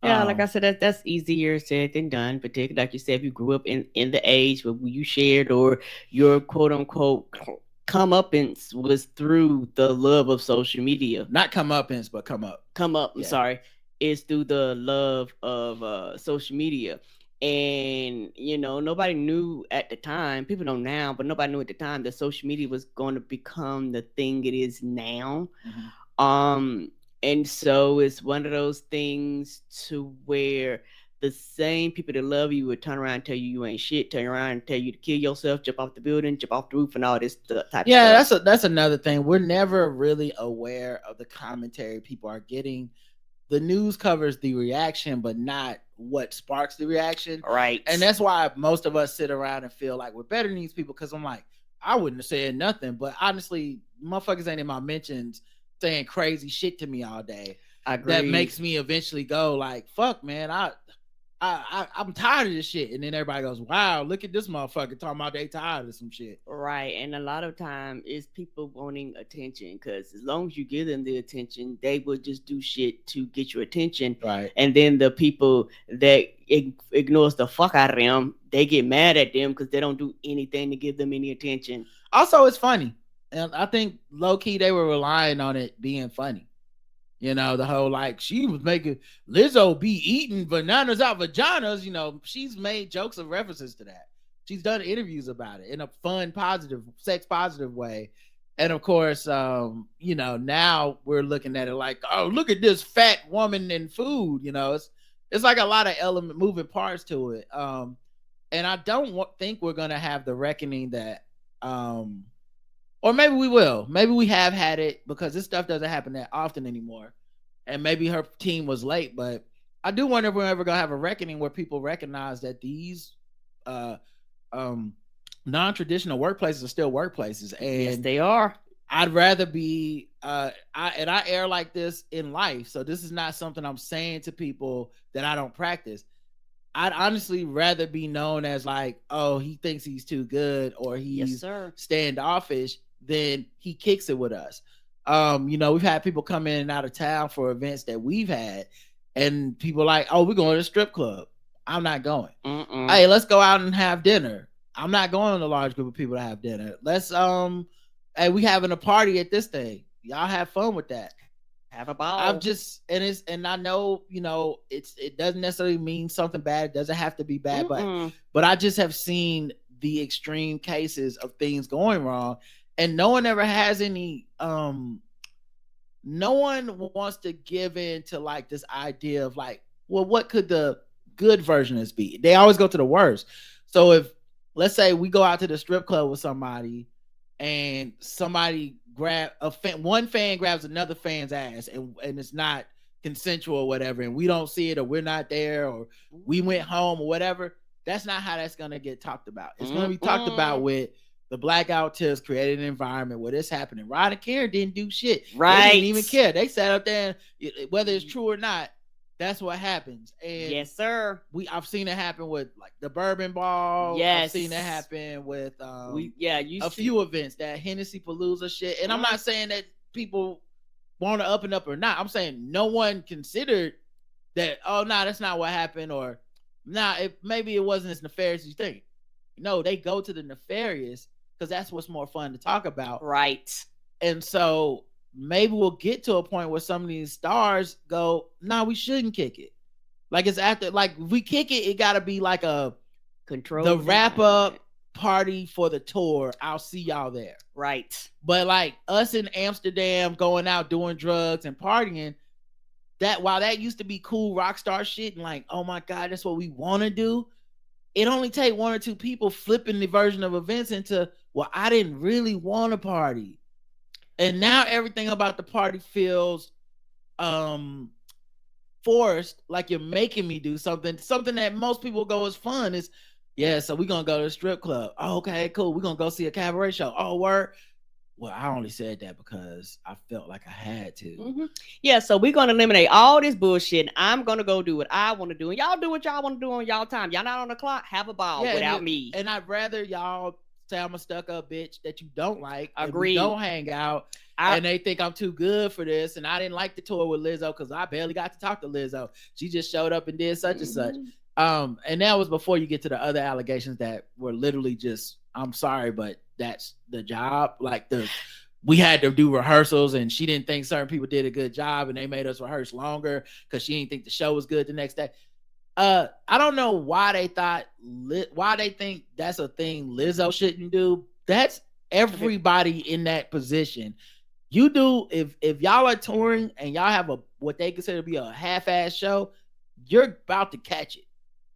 Yeah, like I said, that's easier said than done. Particularly, like you said, if you grew up in the age where you shared or your quote unquote comeuppance was through the love of social media. Not comeuppance, but come up. I'm sorry. It's through the love of social media. And, nobody knew at the time, people know now, but nobody knew at the time that social media was going to become the thing it is now. And so it's one of those things to where the same people that love you would turn around and tell you ain't shit, turn around and tell you to kill yourself, jump off the building, jump off the roof, and all this type of stuff. That's another thing. We're never really aware of the commentary people are getting. The news covers the reaction, but not what sparks the reaction. Right. And that's why most of us sit around and feel like we're better than these people, because I'm like, I wouldn't have said nothing. But honestly, motherfuckers ain't in my mentions saying crazy shit to me all day. That makes me eventually go like, fuck, man, I'm tired of this shit. And then everybody goes, wow, look at this motherfucker talking about they tired of some shit. Right. And a lot of time it's people wanting attention, because as long as you give them the attention, they will just do shit to get your attention. Right. And then the people that ignores the fuck out of them, they get mad at them because they don't do anything to give them any attention. Also, it's funny. And I think low key they were relying on it being funny. You know, the whole like she was making Lizzo be eating bananas out vaginas. You know, she's made jokes of references to that. She's done interviews about it in a fun, positive, sex positive way. And of course, you know, now we're looking at it like, oh, look at this fat woman in food. You know, it's like a lot of moving parts to it. And I don't think we're gonna have the reckoning that, or maybe we will. Maybe we have had it, because this stuff doesn't happen that often anymore. And maybe her team was late, but I do wonder if we're ever gonna have a reckoning where people recognize that these non-traditional workplaces are still workplaces. And yes, they are. I'd rather be I air like this in life. So this is not something I'm saying to people that I don't practice. I'd honestly rather be known as like, oh, he thinks he's too good, or he's standoffish, than he kicks it with us. You know, we've had people come in and out of town for events that we've had, and people like, oh, we're going to the strip club. I'm not going. Hey, let's go out and have dinner. I'm not going to a large group of people to have dinner. Let's hey, we having a party at this thing. Y'all have fun with that. Have a ball. And I know, you know, it doesn't necessarily mean something bad. It doesn't have to be bad, but I just have seen the extreme cases of things going wrong, and no one ever has any no one wants to give in to like this idea of like, well, what could the good version of this be? They always go to the worst. So if, let's say we go out to the strip club with somebody, and somebody one fan grabs another fan's ass, and it's not consensual or whatever, and we don't see it, or we're not there, or we went home or whatever, that's not how that's going to get talked about. It's going to be talked about with the blackout tips created an environment where this happening. Rod and Karen didn't do shit. Right. They didn't even care. They sat up there, and whether it's true or not, that's what happens. And yes, sir. I've seen it happen with like the Bourbon Ball. Yes. I've seen it happen with a few events, that Hennessy Palooza shit. And I'm not saying that people want to up and up or not. I'm saying no one considered that, oh, no, that's not what happened, or maybe it wasn't as nefarious as you think. No, they go to the nefarious because that's what's more fun to talk about. Right. And so maybe we'll get to a point where some of these stars go, nah, we shouldn't kick it. Like, it's after, like, if we kick it, it got to be like the wrap up party for the tour. I'll see y'all there. Right. But like us in Amsterdam going out doing drugs and partying, that while that used to be cool rock star shit and like, oh my God, that's what we want to do, it only take one or two people flipping the version of events into, well, I didn't really want to party. And now everything about the party feels forced, like you're making me do something that most people go as fun. Is, yeah, so we're going to go to the strip club. Oh, okay, cool. We're going to go see a cabaret show. Oh, word. Well, I only said that because I felt like I had to. Mm-hmm. Yeah, so we're going to eliminate all this bullshit. I'm going to go do what I want to do. And y'all do what y'all want to do on y'all time. Y'all not on the clock. Have a ball without me. And I'd rather y'all say I'm a stuck-up bitch that you don't like. Agree. Don't hang out. And they think I'm too good for this. And I didn't like the tour with Lizzo because I barely got to talk to Lizzo. She just showed up and did such and such. And that was before you get to the other allegations that were literally just, I'm sorry, but that's the job. Like we had to do rehearsals and she didn't think certain people did a good job and they made us rehearse longer because she didn't think the show was good the next day. I don't know why they think that's a thing Lizzo shouldn't do. That's everybody in that position. You do if y'all are touring and y'all have what they consider to be a half-ass show, you're about to catch it.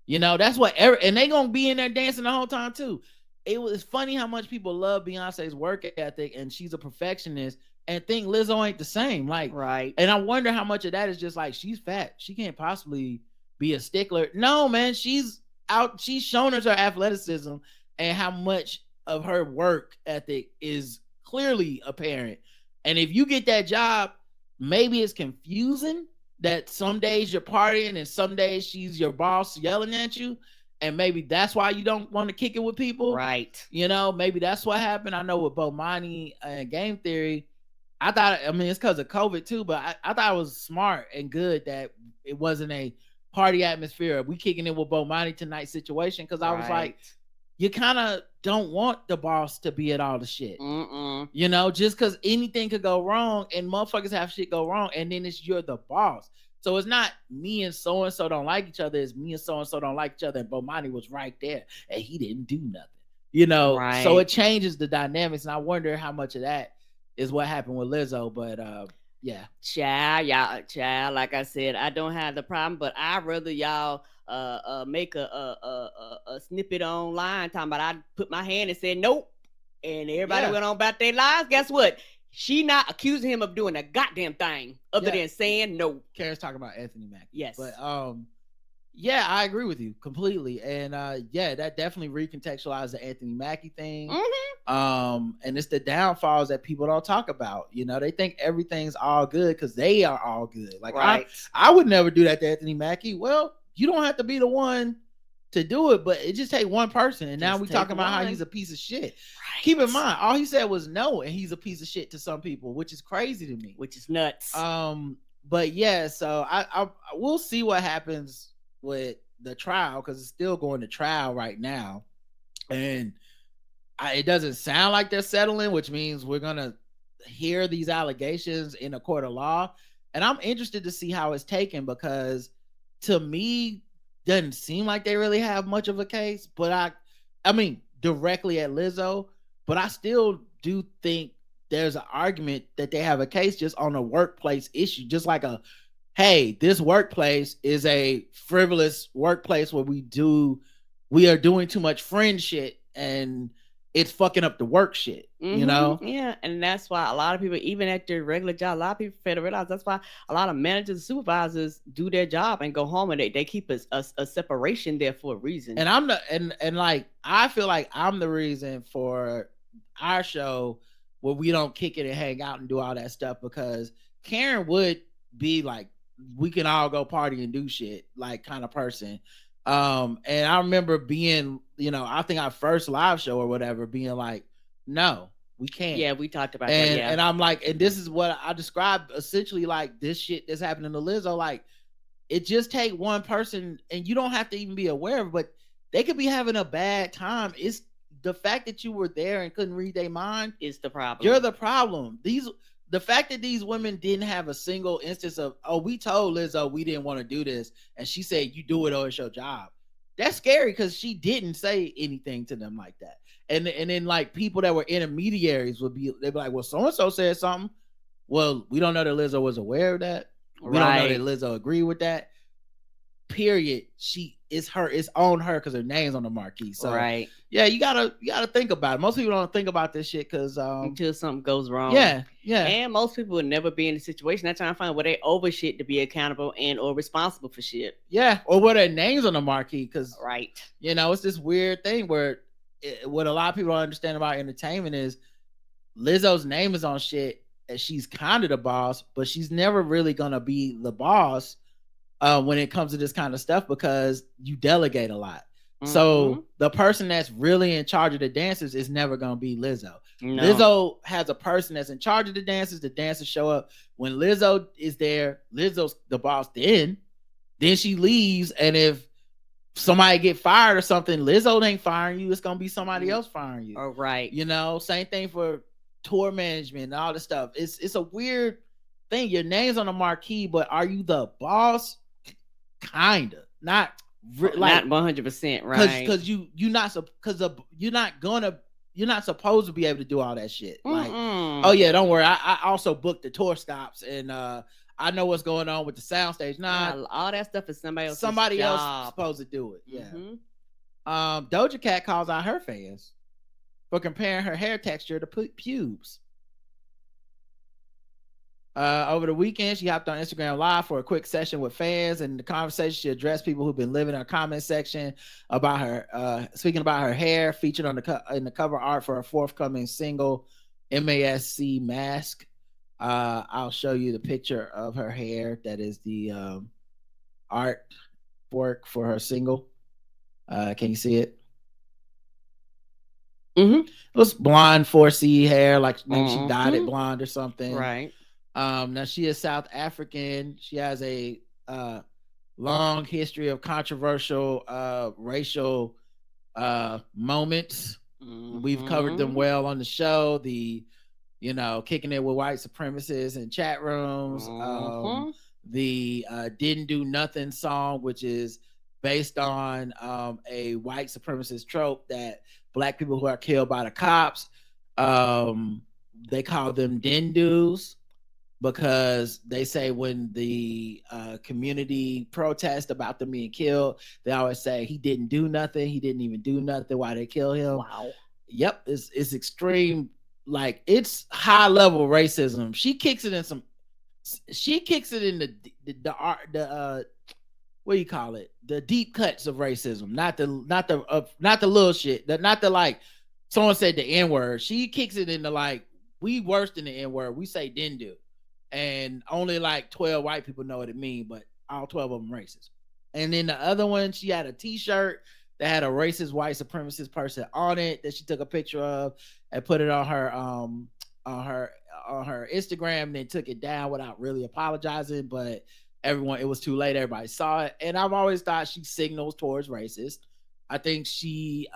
You know, that's what and they gonna be in there dancing the whole time too. It was funny how much people love Beyonce's work ethic and she's a perfectionist and think Lizzo ain't the same. Like, right. And I wonder how much of that is just like she's fat. She can't possibly be a stickler. No, man, she's shown us her athleticism and how much of her work ethic is clearly apparent. And if you get that job, maybe it's confusing that some days you're partying and some days she's your boss yelling at you. And maybe that's why you don't want to kick it with people. Right. You know, maybe that's what happened. I know with Bomani and Game Theory, it's because of COVID too, but I thought it was smart and good that it wasn't a party atmosphere. We kicking it with Bomani tonight situation. Cause I was like, you kind of don't want the boss to be at all the shit. You know, just because anything could go wrong and motherfuckers have shit go wrong. And then you're the boss. So it's not me and so-and-so don't like each other. It's me and so-and-so don't like each other. And Bomani was right there and he didn't do nothing, you know? Right. So it changes the dynamics. And I wonder how much of that is what happened with Lizzo. But yeah. Child, like I said, I don't have the problem, but I'd rather y'all make a snippet online talking about I put my hand and said nope. And everybody went on about their lives. Guess what? She not accusing him of doing a goddamn thing other than saying no. Karen's talking about Anthony Mackie. Yes. But yeah, I agree with you completely. And that definitely recontextualized the Anthony Mackie thing. And it's the downfalls that people don't talk about. You know, they think everything's all good because they are all good. Like I would never do that to Anthony Mackie. Well, you don't have to be the one to do it, but it just take one person. And now we talking about how he's a piece of shit. Right. Keep in mind, all he said was no, and he's a piece of shit to some people, which is crazy to me. Which is nuts. But yeah, so I we'll see what happens with the trial because it's still going to trial right now, and it doesn't sound like they're settling, which means we're gonna hear these allegations in a court of law. And I'm interested to see how it's taken because to me, doesn't seem like they really have much of a case, but I mean, directly at Lizzo, but I still do think there's an argument that they have a case just on a workplace issue, just like hey, this workplace is a frivolous workplace where we are doing too much friend shit and it's fucking up the work shit, you know? Yeah, and that's why a lot of people, even at their regular job, a lot of people fail to realize that's why a lot of managers and supervisors do their job and go home and they keep a separation there for a reason. And I feel like I'm the reason for our show where we don't kick it and hang out and do all that stuff because Karen would be like, we can all go party and do shit, like kind of person. And I remember being, you know, I think our first live show or whatever being like, no, we can't. Yeah, we talked about that. And I'm like, and this is what I described essentially like this shit that's happening to Lizzo. Like, it just take one person and you don't have to even be aware of it, but they could be having a bad time. It's the fact that you were there and couldn't read their mind is the problem. You're the problem. The fact that these women didn't have a single instance of, oh, we told Lizzo we didn't want to do this, and she said, you do it or it's your job. That's scary because she didn't say anything to them like that. And then like people that were intermediaries they'd be like, well, so-and-so said something. Well, we don't know that Lizzo was aware of that. We don't know that Lizzo agreed with that. Period. It's on her because her name's on the marquee. So yeah, you gotta think about it. Most people don't think about this shit because until something goes wrong. Yeah. And most people would never be in a situation. They're trying to find where they over shit to be accountable and or responsible for shit. Yeah, or where their name's on the marquee because right. You know, it's this weird thing where what a lot of people don't understand about entertainment is Lizzo's name is on shit and she's kind of the boss, but she's never really gonna be the boss when it comes to this kind of stuff because you delegate a lot. So the person that's really in charge of the dancers is never going to be Lizzo. No. Lizzo has a person that's in charge of the dancers show up. When Lizzo is there, Lizzo's the boss then she leaves. And if somebody get fired or something, Lizzo ain't firing you. It's going to be somebody else firing you. Oh, right. You know, same thing for tour management and all this stuff. It's a weird thing. Your name's on the marquee, but are you the boss? Kinda. Not 100%, right? Because you're not supposed to be able to do all that shit. Like, Oh yeah, don't worry. I also booked the tour stops, and I know what's going on with the soundstage. All that stuff is somebody else supposed to do it. Yeah. Doja Cat calls out her fans for comparing her hair texture to pubes. Over the weekend, she hopped on Instagram Live for a quick session with fans, and in the conversation, she addressed people who've been living in her comment section about her, speaking about her hair, featured on in the cover art for her forthcoming single, MASC Mask. I'll show you the picture of her hair. That is the art work for her single. Can you see it? It was blonde 4C hair, like maybe she dyed it blonde or something. Right. Now she is South African. She has a long history of controversial racial moments. We've covered them well on the show. The, kicking it with white supremacists in chat rooms. The Didn't Do Nothing song, which is based on a white supremacist trope that black people who are killed by the cops, they call them Dindus, because they say when the community protest about them being killed, they always say he didn't do nothing. He didn't even do nothing. Why they kill him? Wow. Yep. It's extreme. Like, it's high level racism. She kicks it in the what do you call it? The deep cuts of racism, not the little shit. Not the, like, someone said the N-word. She kicks it into, like, we worse than the N-word. We say didn't do. And only like 12 white people know what it means, but all 12 of them racist. And then the other one, she had a t-shirt that had a racist white supremacist person on it that she took a picture of and put it on her Instagram, and then took it down without really apologizing. But it was too late. Everybody saw it. And I've always thought she signals towards racist. I think she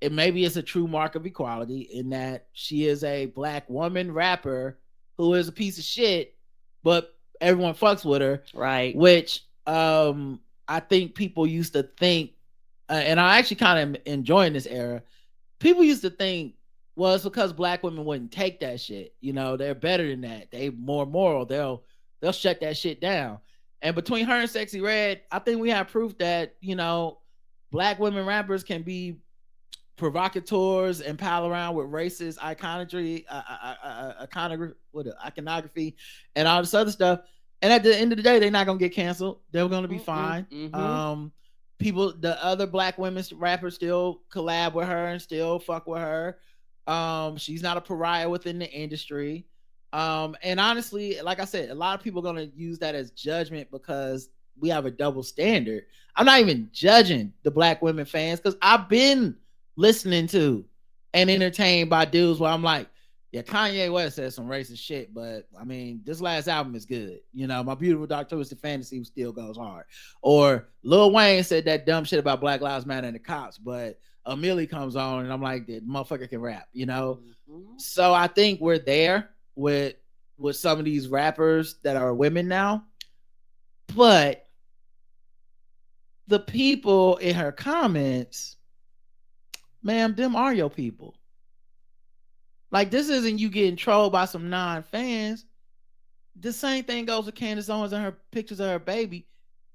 maybe it's a true mark of equality in that she is a black woman rapper who is a piece of shit, but everyone fucks with her. Right. Which I think people used to think, and I actually kind of enjoying this era, people used to think, well, it's because black women wouldn't take that shit. They're better than that. They more moral. They'll shut that shit down. And between her and Sexy Red, I think we have proof that, black women rappers can be provocateurs and pal around with racist iconography and all this other stuff. And at the end of the day, they're not gonna get canceled. They're gonna be fine. People, the other black women rappers still collab with her and still fuck with her. She's not a pariah within the industry. And honestly, like I said, a lot of people are gonna use that as judgment because we have a double standard. I'm not even judging the black women fans because I've been listening to and entertained by dudes where I'm like, yeah, Kanye West said some racist shit, but I mean, this last album is good. My Beautiful Dark Twisted Fantasy still goes hard. Or Lil Wayne said that dumb shit about Black Lives Matter and the cops, but Millie comes on and I'm like, that motherfucker can rap, So I think we're there with some of these rappers that are women now, but the people in her comments, ma'am, them are your people. Like, this isn't you getting trolled by some non-fans. The same thing goes with Candace Owens and her pictures of her baby.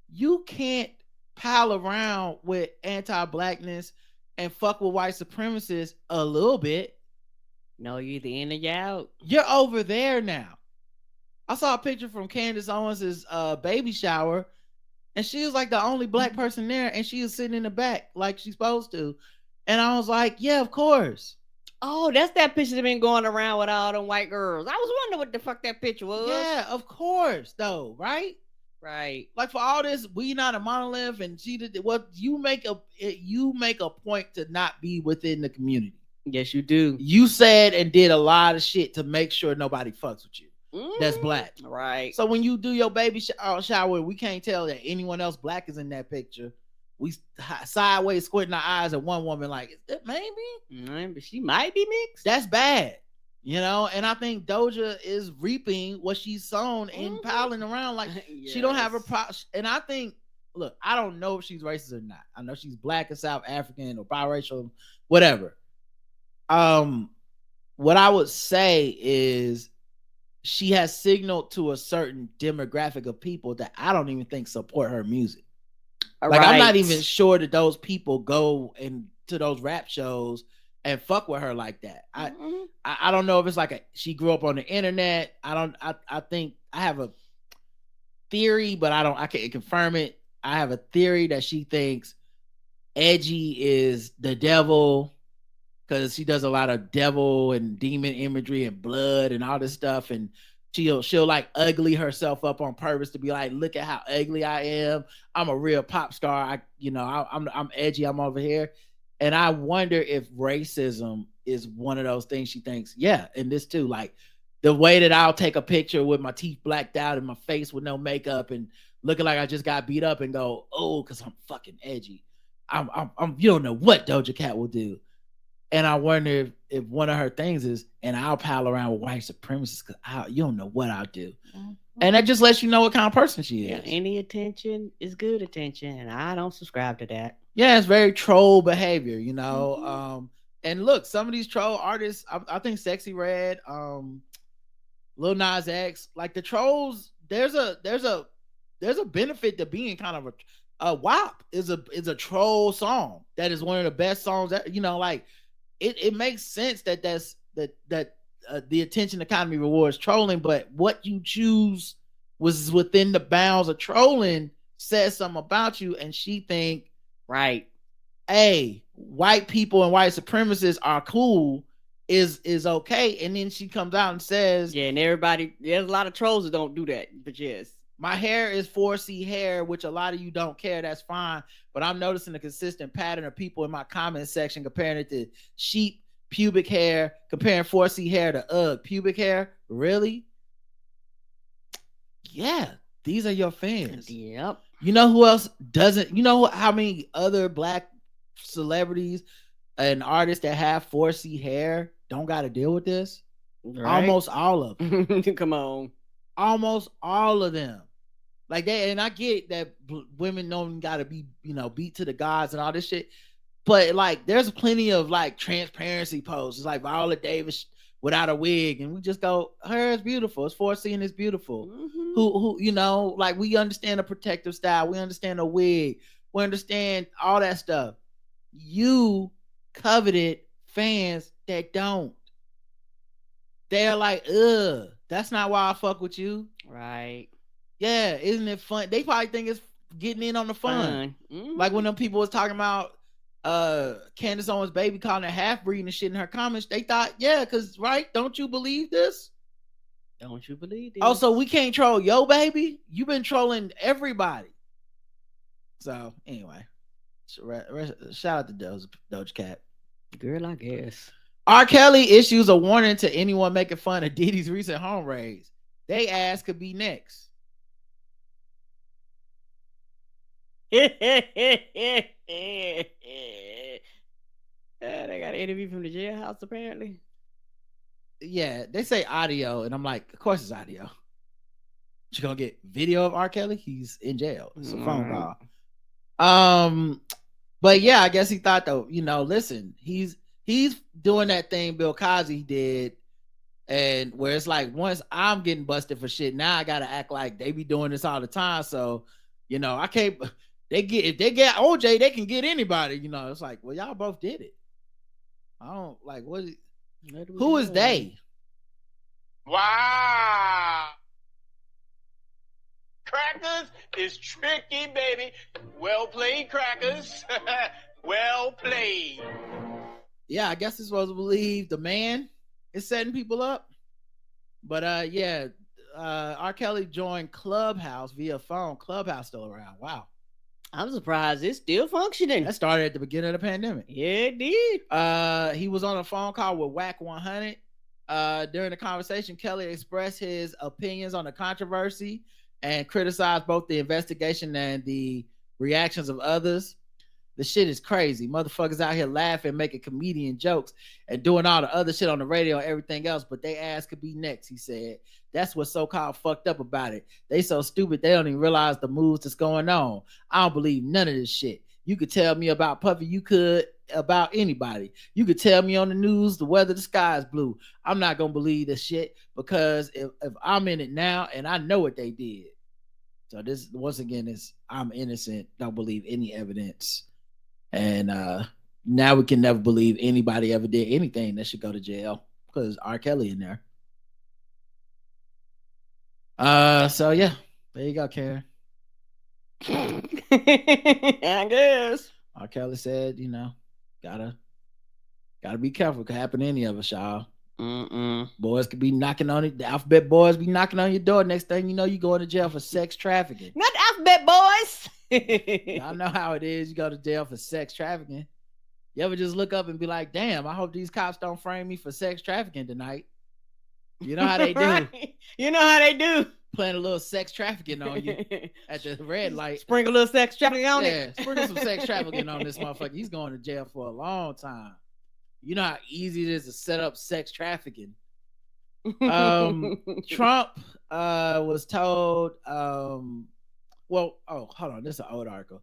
You can't pal around with anti-blackness and fuck with white supremacists a little bit. No, you're either in or you're out. You're over there now. I saw a picture from Candace Owens' baby shower, and she was like the only black person there, and she was sitting in the back like she's supposed to. And I was like, yeah, of course. Oh, that's that picture that been going around with all them white girls. I was wondering what the fuck that picture was. Yeah, of course, though, right? Right. Like, for all this, we not a monolith, and she did what you make a point to not be within the community. Yes, you do. You said and did a lot of shit to make sure nobody fucks with you. That's black. Right. So when you do your baby shower, we can't tell that anyone else black is in that picture. We sideways squinting our eyes at one woman like, is that maybe? She might be mixed. That's bad. And I think Doja is reaping what she's sown in piling around. Like, yes. She don't have a and I think, look, I don't know if she's racist or not. I know she's black and South African or biracial, whatever. what I would say is she has signaled to a certain demographic of people that I don't even think support her music. Like, I'm not even sure that those people go into those rap shows and fuck with her like that. I don't know if it's like she grew up on the internet. I think I have a theory, but I can't confirm it. I have a theory that she thinks edgy is the devil because she does a lot of devil and demon imagery and blood and all this stuff, and she'll like ugly herself up on purpose to be like, look at how ugly I am. I'm a real pop star. I'm edgy. I'm over here. And I wonder if racism is one of those things she thinks, yeah, and this too, like the way that I'll take a picture with my teeth blacked out and my face with no makeup and looking like I just got beat up and go, oh, because I'm fucking edgy. I'm you don't know what Doja Cat will do. And I wonder if one of her things is, and I'll pal around with white supremacists because you don't know what I'll do. Mm-hmm. And that just lets you know what kind of person she is. Yeah, any attention is good attention, and I don't subscribe to that. Yeah, it's very troll behavior, you know. Mm-hmm. And look, some of these troll artists, I think Sexy Red, Lil Nas X, like the trolls, there's a benefit to being kind of a WAP is a troll song that is one of the best songs that, you know, like it makes sense that the attention economy rewards trolling, but what you choose was within the bounds of trolling says something about you, and she think, right, hey, white people and white supremacists are cool, is okay, and then she comes out and says, yeah, and everybody, there's a lot of trolls that don't do that, but yes. My hair is 4C hair, which a lot of you don't care. That's fine. But I'm noticing a consistent pattern of people in my comment section comparing it to sheep pubic hair, comparing 4C hair to pubic hair. Really? Yeah, these are your fans. Yep. You know who else doesn't? You know how many other black celebrities and artists that have 4C hair don't got to deal with this? Right? Almost all of them. Come on. Almost all of them. Like that, and I get that women don't gotta be, you know, beat to the gods and all this shit. But like, there's plenty of like transparency posts. It's like Viola Davis without a wig, and we just go, her is beautiful. It's 4C and it's beautiful. Mm-hmm. Who, you know, like we understand a protective style, we understand a wig, we understand all that stuff. You coveted fans that don't. They're like, ugh, that's not why I fuck with you. Right. Yeah, isn't it fun? They probably think it's getting in on the fun. Mm-hmm. Like when them people was talking about Candace Owens' baby calling her half-breed and shit in her comments, they thought, yeah, because, right, don't you believe this? Don't you believe this? Oh, so we can't troll yo baby? You've been trolling everybody. So, anyway, shout out to Doja Cat. Girl, I guess. R. Kelly issues a warning to anyone making fun of Diddy's recent home raids. They ass could be next. They got an interview from the jailhouse, apparently. Yeah, they say audio, and I'm like, of course it's audio. You gonna get video of R. Kelly? He's in jail. It's a phone call. But yeah, I guess he thought though, you know, listen, he's doing that thing Bill Cosby did, and where it's like, once I'm getting busted for shit, now I gotta act like they be doing this all the time. So, you know, I can't. If they get OJ, they can get anybody. You know, it's like, well, y'all both did it. I don't like what. Who is they? Wow. Crackers is tricky, baby. Well played, Crackers. Well played. Yeah, I guess it's supposed to believe the man is setting people up. But yeah, R. Kelly joined Clubhouse via phone. Clubhouse still around. Wow. I'm surprised it's still functioning. That started at the beginning of the pandemic. Yeah, it did. He was on a phone call with Whack 100. During the conversation, Kelly expressed his opinions on the controversy and criticized both the investigation and the reactions of others. The shit is crazy. Motherfuckers out here laughing, making comedian jokes, and doing all the other shit on the radio and everything else, but they ass could be next, he said. That's what's so-called fucked up about it. They so stupid they don't even realize the moves that's going on. I don't believe none of this shit. You could tell me about Puffy, you could. about anybody. You could tell me on the news the weather, the sky is blue. I'm not gonna believe this shit because if I'm in it now and I know what they did. So this once again is I'm innocent. Don't believe any evidence, and now we can never believe anybody ever did anything that should go to jail because R. Kelly in there. So yeah, there you go, Karen. I guess R. Kelly said, gotta be careful. It could happen to any of us, y'all. Boys could be knocking on it. The alphabet boys be knocking on your door. Next thing you know, you going to jail for sex trafficking. Not the alphabet boys. I know how it is. You go to jail for sex trafficking. You ever just look up and be like, damn, I hope these cops don't frame me for sex trafficking tonight. You know how they do. Right. You know how they do. Playing a little sex trafficking on you at the red light. Sprinkle a little sex trafficking on it. Yeah, sprinkle some sex trafficking on this motherfucker. He's going to jail for a long time. You know how easy it is to set up sex trafficking. Trump was told, hold on, this is an old article.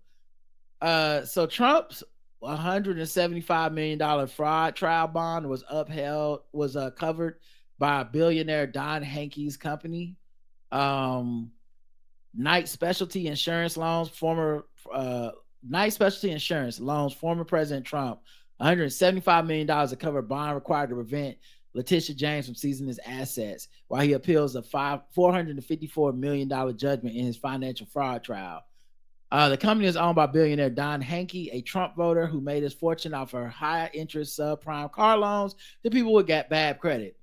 So Trump's $175 million fraud trial bond was covered by billionaire Don Hankey's company. Knight Specialty Insurance loans former President Trump $175 million to cover bond required to prevent Letitia James from seizing his assets while he appeals a $454 million judgment in his financial fraud trial. The company is owned by billionaire Don Hankey, a Trump voter who made his fortune off her high interest subprime car loans to people with bad credit.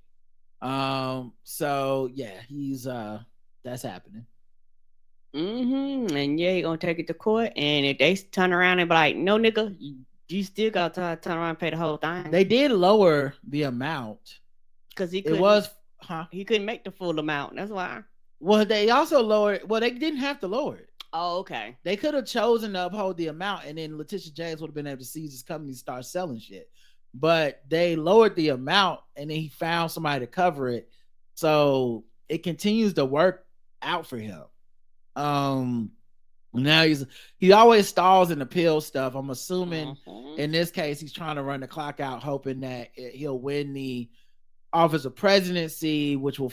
So yeah, he's that's happening. And yeah, he gonna take it to court, and if they turn around and be like, no nigga, you still gotta turn around and pay the whole thing. They did lower the amount because he couldn't make the full amount. That's why. Well, they also lowered. Well, they didn't have to lower it. Oh, okay. They could have chosen to uphold the amount, and then Letitia James would have been able to seize his company and start selling shit. But they lowered the amount, and then he found somebody to cover it, so it continues to work out for him. Now he always stalls in appeal stuff. I'm assuming in this case he's trying to run the clock out, hoping that he'll win the office of presidency, which will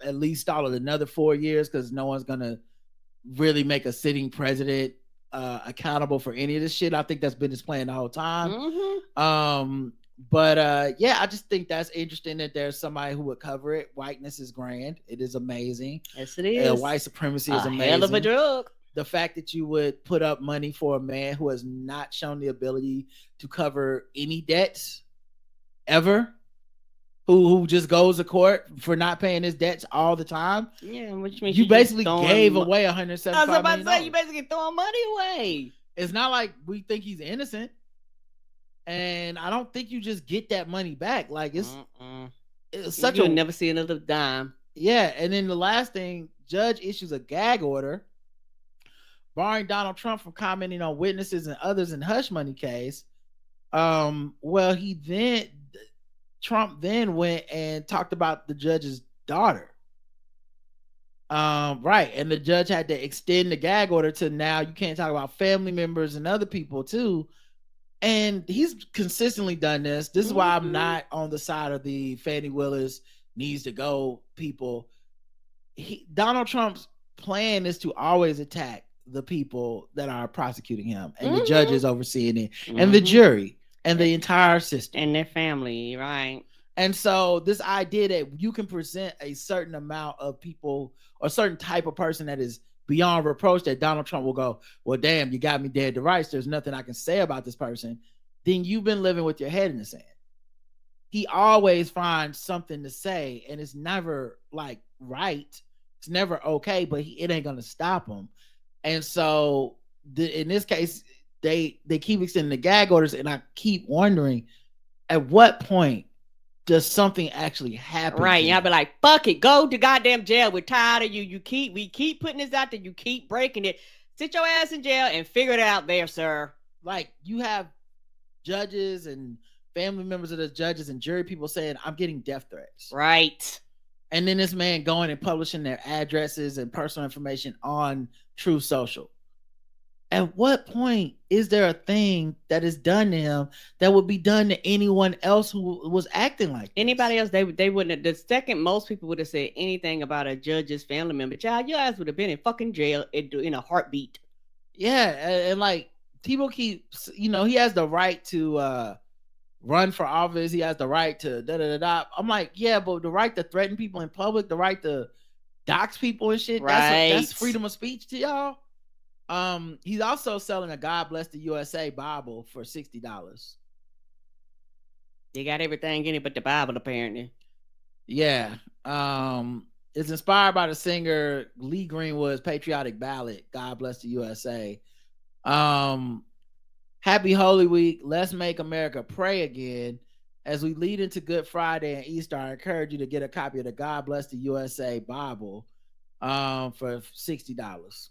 at least stall it another 4 years because no one's gonna really make a sitting president accountable for any of this shit. I think that's been his plan the whole time. But yeah, I just think that's interesting that there's somebody who would cover it. Whiteness is grand. It is amazing. Yes, it is. White supremacy is amazing. Hell of a drug. The fact that you would put up money for a man who has not shown the ability to cover any debts ever, who just goes to court for not paying his debts all the time. Yeah, which means you basically gave away $175 million. I was about to say, you basically throwing money away. It's not like we think he's innocent. And I don't think you just get that money back. Like it's such You'll never see another dime. Yeah, and then the last thing, judge issues a gag order barring Donald Trump from commenting on witnesses and others in hush money case. Trump then went and talked about the judge's daughter. Right, and the judge had to extend the gag order to now you can't talk about family members and other people too. And he's consistently done this. This is why I'm not on the side of the Fannie Willis needs to go people. Donald Trump's plan is to always attack the people that are prosecuting him and the judges overseeing it and the jury and the entire system. And their family, right? And so this idea that you can present a certain amount of people or a certain type of person that is beyond reproach, that Donald Trump will go, well, damn, you got me dead to rights. There's nothing I can say about this person. Then you've been living with your head in the sand. He always finds something to say, and it's never like right. It's never okay, but it ain't gonna stop him. And so in this case, they keep extending the gag orders, and I keep wondering at what point does something actually happen? Right. Y'all be like, fuck it, go to goddamn jail. We're tired of you. We keep putting this out there. You keep breaking it. Sit your ass in jail and figure it out there, sir. Like, you have judges and family members of the judges and jury people saying, I'm getting death threats. Right. And then this man going and publishing their addresses and personal information on Truth Social. At what point is there a thing that is done to him that would be done to anyone else who was acting like anybody else? They wouldn't have. The second most people would have said anything about a judge's family member, child, your ass would have been in fucking jail in a heartbeat. Yeah, and like people keep, he has the right to run for office. He has the right to da da da da. I'm like, yeah, but the right to threaten people in public, the right to dox people and shit, right? That's freedom of speech to y'all. He's also selling a God Bless the USA Bible for $60. They got everything in it but the Bible, apparently. Yeah. It's inspired by the singer Lee Greenwood's patriotic ballad, God Bless the USA. Happy Holy Week. Let's make America pray again. As we lead into Good Friday and Easter, I encourage you to get a copy of the God Bless the USA Bible for $60.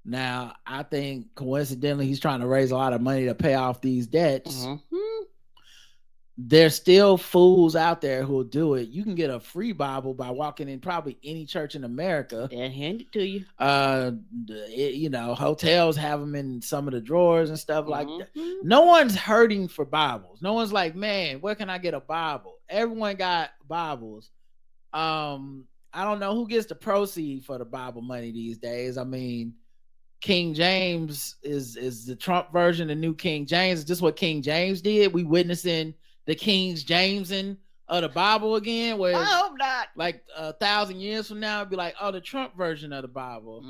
Now, I think coincidentally, he's trying to raise a lot of money to pay off these debts. There's still fools out there who will do it. You can get a free Bible by walking in probably any church in America. They'll hand it to you. Hotels have them in some of the drawers and stuff like that. No one's hurting for Bibles. No one's like, man, where can I get a Bible? Everyone got Bibles. I don't know who gets the proceed for the Bible money these days. I mean, King James is the Trump version of New King James. Is this what King James did? We witnessing the King Jamesing of the Bible again, where I hope not. Like 1,000 years from now, it'd be like, oh, the Trump version of the Bible,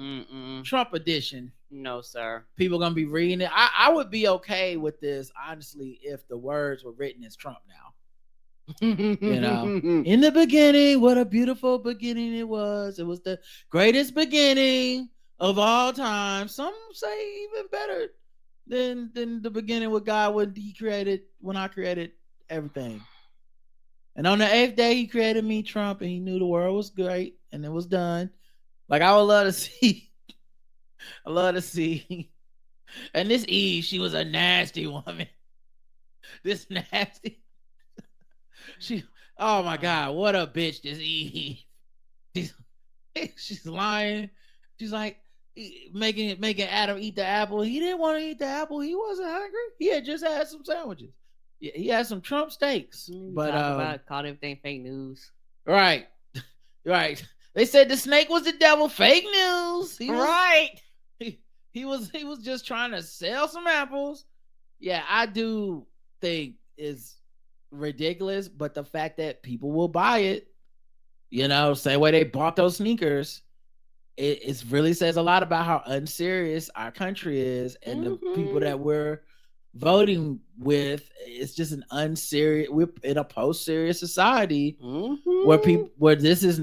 Trump edition. No, sir. People gonna be reading it. I would be okay with this, honestly, if the words were written as Trump now. In the beginning, what a beautiful beginning it was. It was the greatest beginning of all time. Some say even better than the beginning with God when I created everything. And on the 8th day, he created me, Trump, and he knew the world was great and it was done. Like, I would love to see. I love to see. And this Eve, she was a nasty woman. This nasty. Oh my God, what a bitch, this Eve. She's lying. She's like, making Adam eat the apple. He didn't want to eat the apple. He wasn't hungry. He had just had some sandwiches. Yeah, he had some Trump steaks. But called everything fake news. Right. They said the snake was the devil. Fake news. He was just trying to sell some apples. Yeah, I do think it's ridiculous, but the fact that people will buy it, same way they bought those sneakers. It really says a lot about how unserious our country is, and the people that we're voting with. It's just an unserious. We're in a post-serious society where this is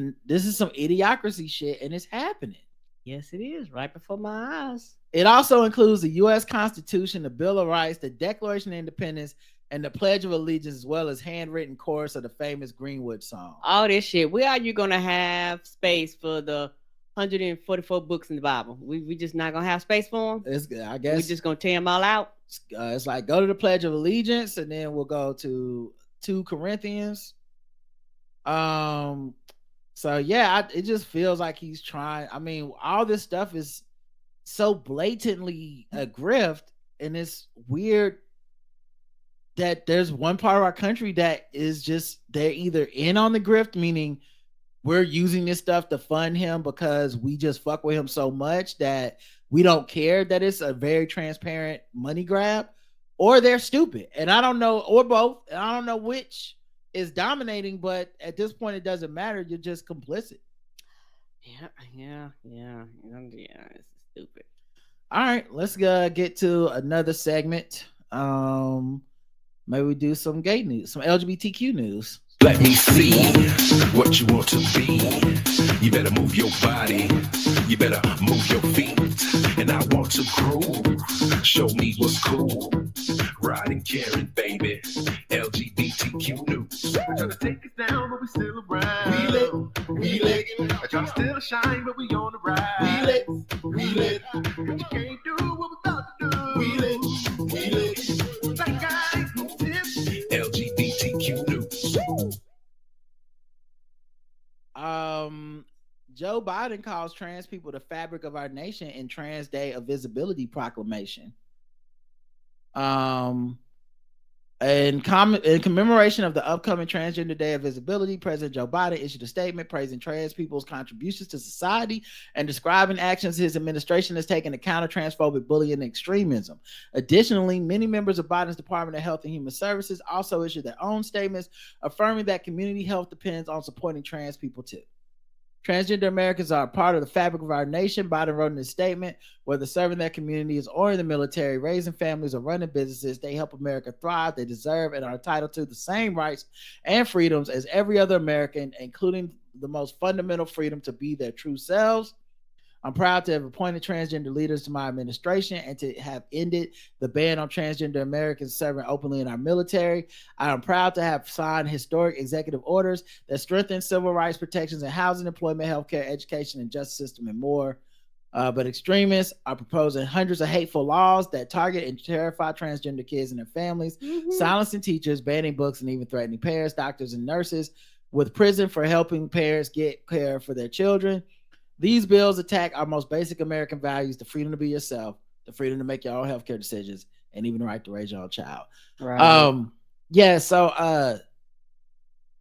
some idiocracy shit, and it's happening. Yes, it is, right before my eyes. It also includes the U.S. Constitution, the Bill of Rights, the Declaration of Independence, and the Pledge of Allegiance, as well as handwritten chorus of the famous Greenwood song. All this shit. Where are you gonna have space for the 144 books in the Bible? We just not gonna have space for them. I guess we just gonna tear them all out. It's like, go to the Pledge of Allegiance, and then we'll go to 2 Corinthians. So yeah, it just feels like he's trying. I mean, all this stuff is so blatantly a grift, and it's weird that there's one part of our country that is just, they're either in on the grift, meaning we're using this stuff to fund him because we just fuck with him so much that we don't care that it's a very transparent money grab, or they're stupid. And I don't know, or both. And I don't know which is dominating, but at this point, it doesn't matter. You're just complicit. Yeah. It's stupid. All right, let's get to another segment. Maybe we do some gay news, some LGBTQ news. Let me see what you want to be. You better move your body. You better move your feet. And I want to groove. Show me what's cool. Riding, caring, baby. LGBTQ news. I try to take it down, but we still around. We lit. I try to still shine, but we on the ride. We lit. But you can't do what we thought to do. We lit. Black guys, LGBTQ news. Joe Biden calls trans people the fabric of our nation in Trans Day of Visibility proclamation. In commemoration of the upcoming Transgender Day of Visibility, President Joe Biden issued a statement praising trans people's contributions to society and describing actions his administration has taken to counter transphobic bullying and extremism. Additionally, many members of Biden's Department of Health and Human Services also issued their own statements affirming that community health depends on supporting trans people too. Transgender Americans are a part of the fabric of our nation, Biden wrote in his statement. Whether serving their communities or in the military, raising families, or running businesses, they help America thrive. They deserve and are entitled to the same rights and freedoms as every other American, including the most fundamental freedom to be their true selves. I'm proud to have appointed transgender leaders to my administration and to have ended the ban on transgender Americans serving openly in our military. I am proud to have signed historic executive orders that strengthen civil rights protections in housing, employment, healthcare, education, and justice system, and more. But extremists are proposing hundreds of hateful laws that target and terrify transgender kids and their families, silencing teachers, banning books, and even threatening parents, doctors, and nurses with prison for helping parents get care for their children. These bills attack our most basic American values: the freedom to be yourself, the freedom to make your own healthcare decisions, and even the right to raise your own child. Right. Yeah, so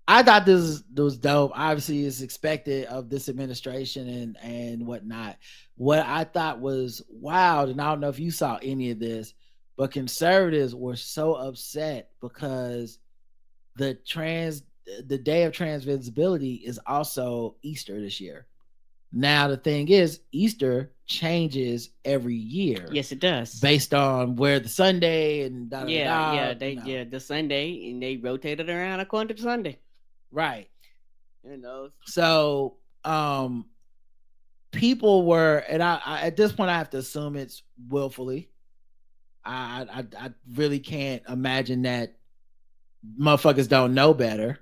I thought this was dope. Obviously, it's expected of this administration and whatnot. What I thought was wild, and I don't know if you saw any of this, but conservatives were so upset because the day of trans visibility is also Easter this year. Now, the thing is, Easter changes every year. Yes, it does. Based on where the Sunday and the Sunday, and they rotate it around according to the Sunday. Right. You know. So, people were, and I at this point I have to assume it's willfully. I really can't imagine that motherfuckers don't know better.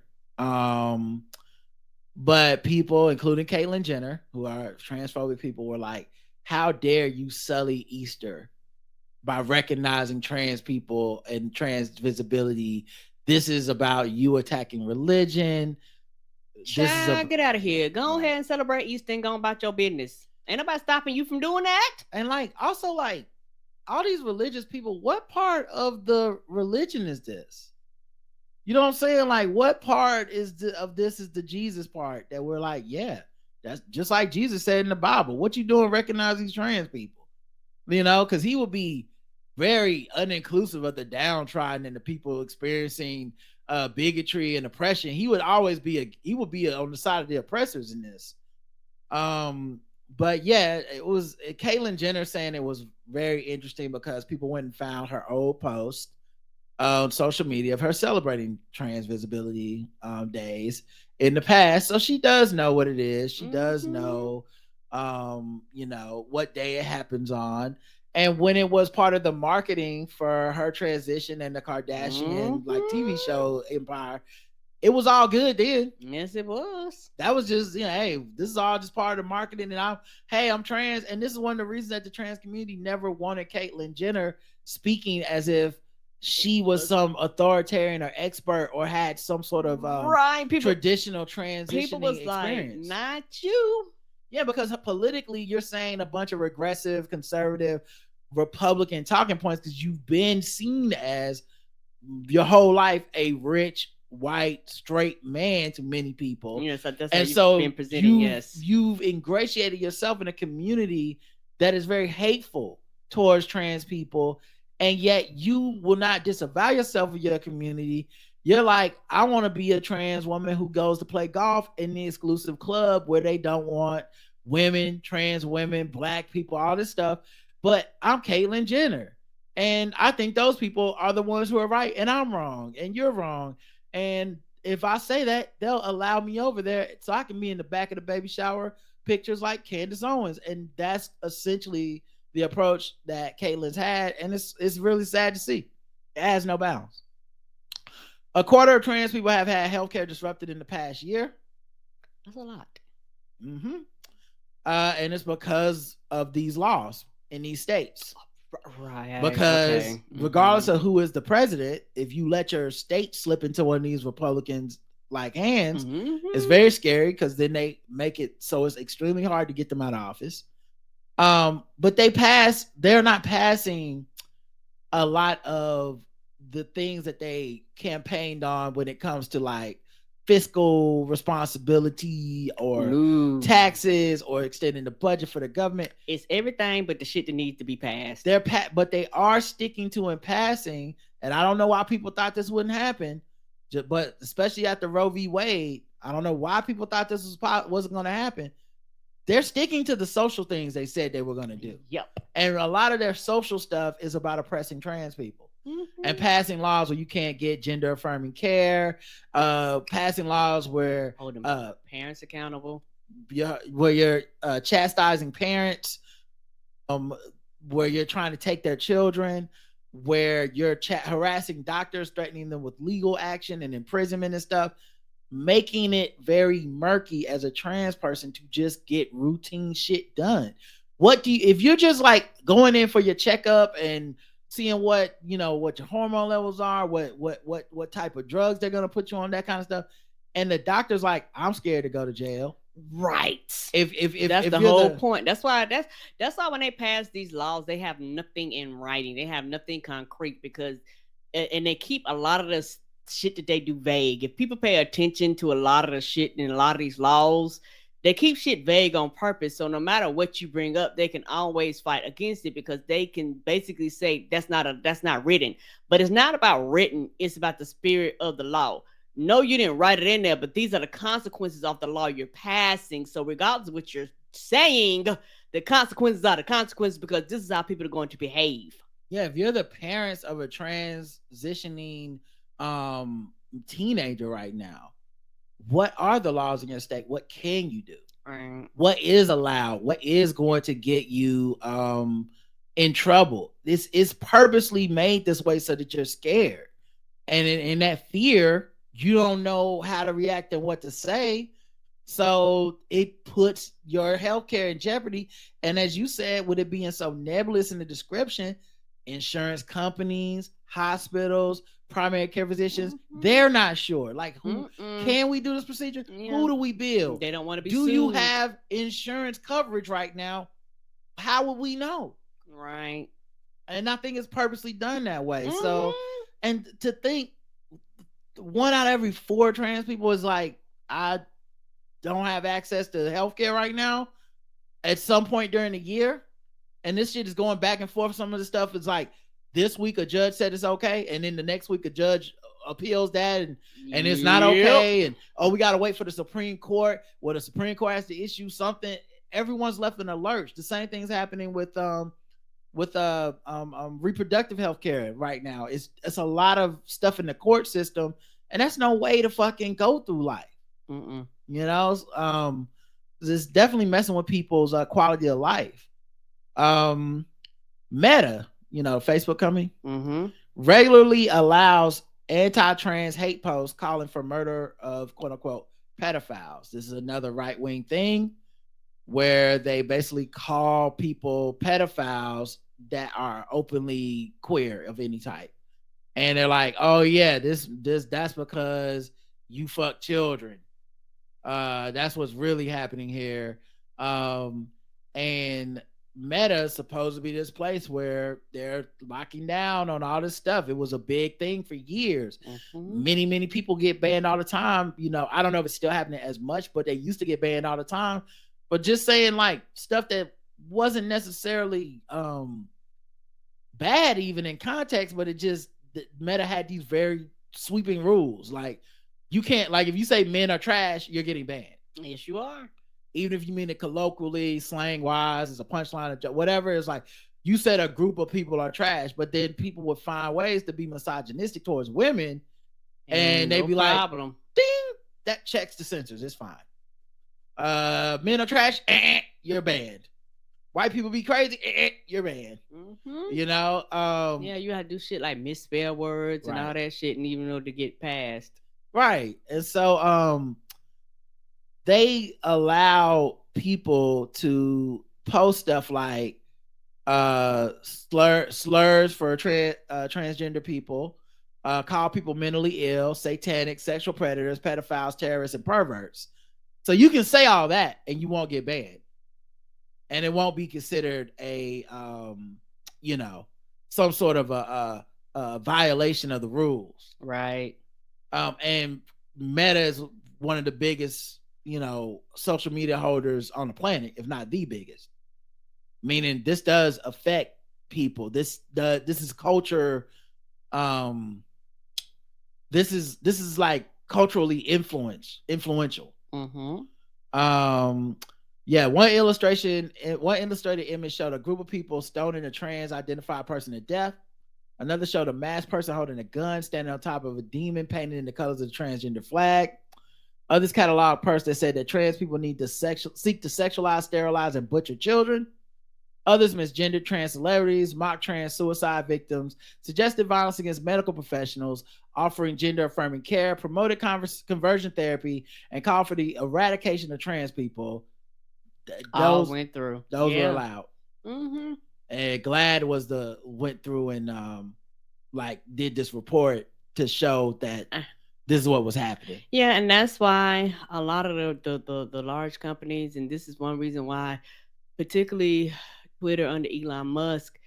But people, including Caitlyn Jenner, who are transphobic people, were like, how dare you sully Easter by recognizing trans people and trans visibility? This is about you attacking religion. Child, get out of here. Go ahead and celebrate Easter and go about your business. Ain't nobody stopping you from doing that. And also all these religious people, what part of the religion is this? You know what I'm saying? Like, what part of this is the Jesus part that we're like, yeah, that's just like Jesus said in the Bible. What you doing recognizing these trans people? You know, because he would be very uninclusive of the downtrodden and the people experiencing bigotry and oppression. He would always be on the side of the oppressors in this. But yeah, it was Caitlyn Jenner saying it was very interesting because people went and found her old post on social media of her celebrating trans visibility days in the past. So she does know what it is. She does know, what day it happens on. And when it was part of the marketing for her transition and the Kardashian TV show empire, it was all good then. Yes, it was. That was just, hey, this is all just part of the marketing. And I'm trans. And this is one of the reasons that the trans community never wanted Caitlyn Jenner speaking as if she was some authoritarian or expert or had some sort of traditional transitioning people was experience. Like, not you. Yeah, because politically, you're saying a bunch of regressive, conservative, Republican talking points because you've been seen as your whole life a rich, white, straight man to many people. Yes, that's and so been presented. You've ingratiated yourself in a community that is very hateful towards trans people. And yet you will not disavow yourself of your community. You're like, I want to be a trans woman who goes to play golf in the exclusive club where they don't want women, trans women, black people, all this stuff. But I'm Caitlyn Jenner. And I think those people are the ones who are right. And I'm wrong. And you're wrong. And if I say that, they'll allow me over there so I can be in the back of the baby shower pictures like Candace Owens. And that's essentially the approach that Caitlyn's had, and it's really sad to see. It has no bounds. A quarter of trans people have had healthcare disrupted in the past year. That's a lot. And it's because of these laws in these states. Right. Because regardless of who is the president, if you let your state slip into one of these Republicans' like hands. It's very scary because then they make it so it's extremely hard to get them out of office. But they're not passing a lot of the things that they campaigned on when it comes to like fiscal responsibility or taxes or extending the budget for the government. It's everything but the shit that needs to be passed. But they are sticking to and passing, and I don't know why people thought this wouldn't happen. But especially after Roe v. Wade, I don't know why people thought this wasn't going to happen. They're sticking to the social things they said they were going to do. Yep. And a lot of their social stuff is about oppressing trans people and passing laws where you can't get gender affirming care, passing laws where holding parents accountable, where you're chastising parents, where you're trying to take their children, where you're harassing doctors, threatening them with legal action and imprisonment and stuff, making it very murky as a trans person to just get routine shit done. If you're just like going in for your checkup and seeing what your hormone levels are, what type of drugs they're going to put you on, that kind of stuff, and the doctor's like, I'm scared to go to jail. Right. If that's the whole point. That's why when they pass these laws, they have nothing in writing. They have nothing concrete and they keep a lot of this shit that they do vague. If people pay attention to a lot of the shit in a lot of these laws, they keep shit vague on purpose. So no matter what you bring up, they can always fight against it because they can basically say that's not written. But it's not about written. It's about the spirit of the law. No, you didn't write it in there, but these are the consequences of the law you're passing. So regardless of what you're saying, the consequences are the consequences because this is how people are going to behave. Yeah, if you're the parents of a transitioning teenager right now, what are the laws in your state? What can you do? What is allowed? What is going to get you in trouble? This is purposely made this way so that you're scared, and in that fear, you don't know how to react and what to say. So it puts your healthcare in jeopardy. And as you said, with it being so nebulous in the description, insurance companies, hospitals, primary care physicians, they're not sure. Like, who can we do this procedure? Yeah. Who do we bill? They don't want to be sued. Do you have insurance coverage right now? How would we know? Right. And I think it's purposely done that way. So, and to think 1 out of every 4 trans people is like, I don't have access to healthcare right now at some point during the year. And this shit is going back and forth. Some of the stuff is like, this week a judge said it's okay, and then the next week a judge appeals that and it's not okay, and we got to wait for the Supreme Court. Well, the Supreme Court has to issue something. Everyone's left in a lurch. The same thing's happening with reproductive health care right now. It's a lot of stuff in the court system, and that's no way to fucking go through life. You know, it's definitely messing with people's quality of life. Meta, Facebook company, regularly allows anti-trans hate posts calling for murder of quote unquote pedophiles. This is another right-wing thing where they basically call people pedophiles that are openly queer of any type. And they're like, oh yeah, that's because you fuck children. That's what's really happening here. And Meta is supposed to be this place where they're locking down on all this stuff. It was a big thing for years. Many people get banned all the time. I don't know if it's still happening as much, but they used to get banned all the time. But just saying like stuff that wasn't necessarily bad even in context, but Meta had these very sweeping rules. Like, you can't, like, if you say men are trash, you're getting banned. Yes, you are. Even if you mean it colloquially, slang wise, as a punchline, whatever. It's like, you said a group of people are trash, but then people would find ways to be misogynistic towards women, and they'd be problem. Like, ding, that checks the censors. It's fine. Men are trash, you're banned. White people be crazy, you're banned. Yeah, you had to do shit like misspell words and all that shit, and even though to get passed. Right. And so they allow people to post stuff like slurs for transgender people, call people mentally ill, satanic, sexual predators, pedophiles, terrorists, and perverts. So you can say all that and you won't get banned. And it won't be considered a, some sort of a violation of the rules. Right. And Meta is one of the biggest, social media holders on the planet, if not the biggest. Meaning this does affect people. This is culture. This is like culturally influential. Mm-hmm. One illustrated image showed a group of people stoning a trans identified person to death. Another showed a masked person holding a gun standing on top of a demon painted in the colors of the transgender flag. Others cataloged a post that said that trans people need to seek to sexualize, sterilize, and butcher children. Others misgendered trans celebrities, mocked trans suicide victims, suggested violence against medical professionals, offering gender-affirming care, promoted conversion therapy, and called for the eradication of trans people. Those went through. Those were allowed. Mm-hmm. And GLAAD went through and did this report to show that this is what was happening. Yeah, and that's why a lot of the large companies, and this is one reason why, particularly Twitter under Elon Musk,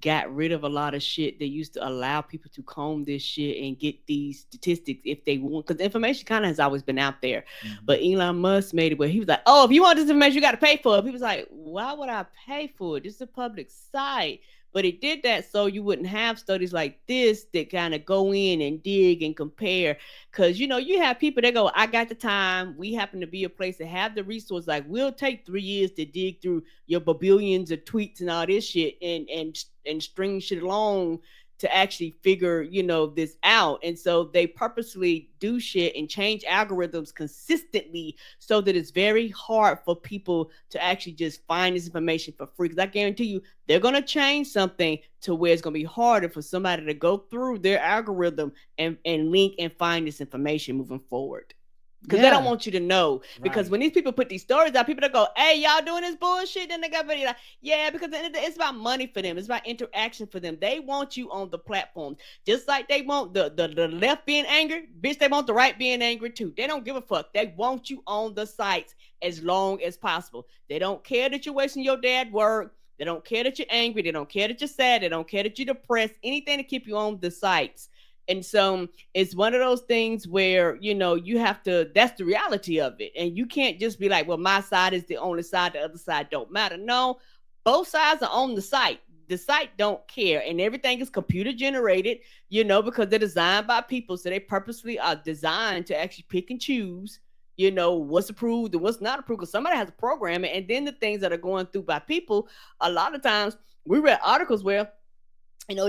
got rid of a lot of shit that used to allow people to comb this shit and get these statistics if they want, because information kind of has always been out there. Mm-hmm. But Elon Musk made it where he was like, oh, if you want this information, you got to pay for it. He was like, why would I pay for it? This is a public site. But it did that so you wouldn't have studies like this that kind of go in and dig and compare. Because, you have people that go, I got the time. We happen to be a place that have the resource. Like, we'll take 3 years to dig through your billions of tweets and all this shit and string shit along to actually figure, this out. And so they purposely do shit and change algorithms consistently so that it's very hard for people to actually just find this information for free. Because I guarantee you, they're going to change something to where it's going to be harder for somebody to go through their algorithm and link and find this information moving forward. Because they don't want you to know. Because when these people put these stories out, people that go, hey, y'all doing this bullshit? Then they got like, yeah, because it's about money for them. It's about interaction for them. They want you on the platform. Just like they want the left being angry, bitch, they want the right being angry too. They don't give a fuck. They want you on the sites as long as possible. They don't care that you're wasting your dad work. They don't care that you're angry. They don't care that you're sad. They don't care that you're depressed. Anything to keep you on the sites. And so it's one of those things where, you have to, that's the reality of it. And you can't just be like, well, my side is the only side. The other side don't matter. No, both sides are on the site. The site don't care. And everything is computer generated, because they're designed by people. So they purposely are designed to actually pick and choose, what's approved and what's not approved. Because somebody has to program it. And then the things that are going through by people, a lot of times we read articles where,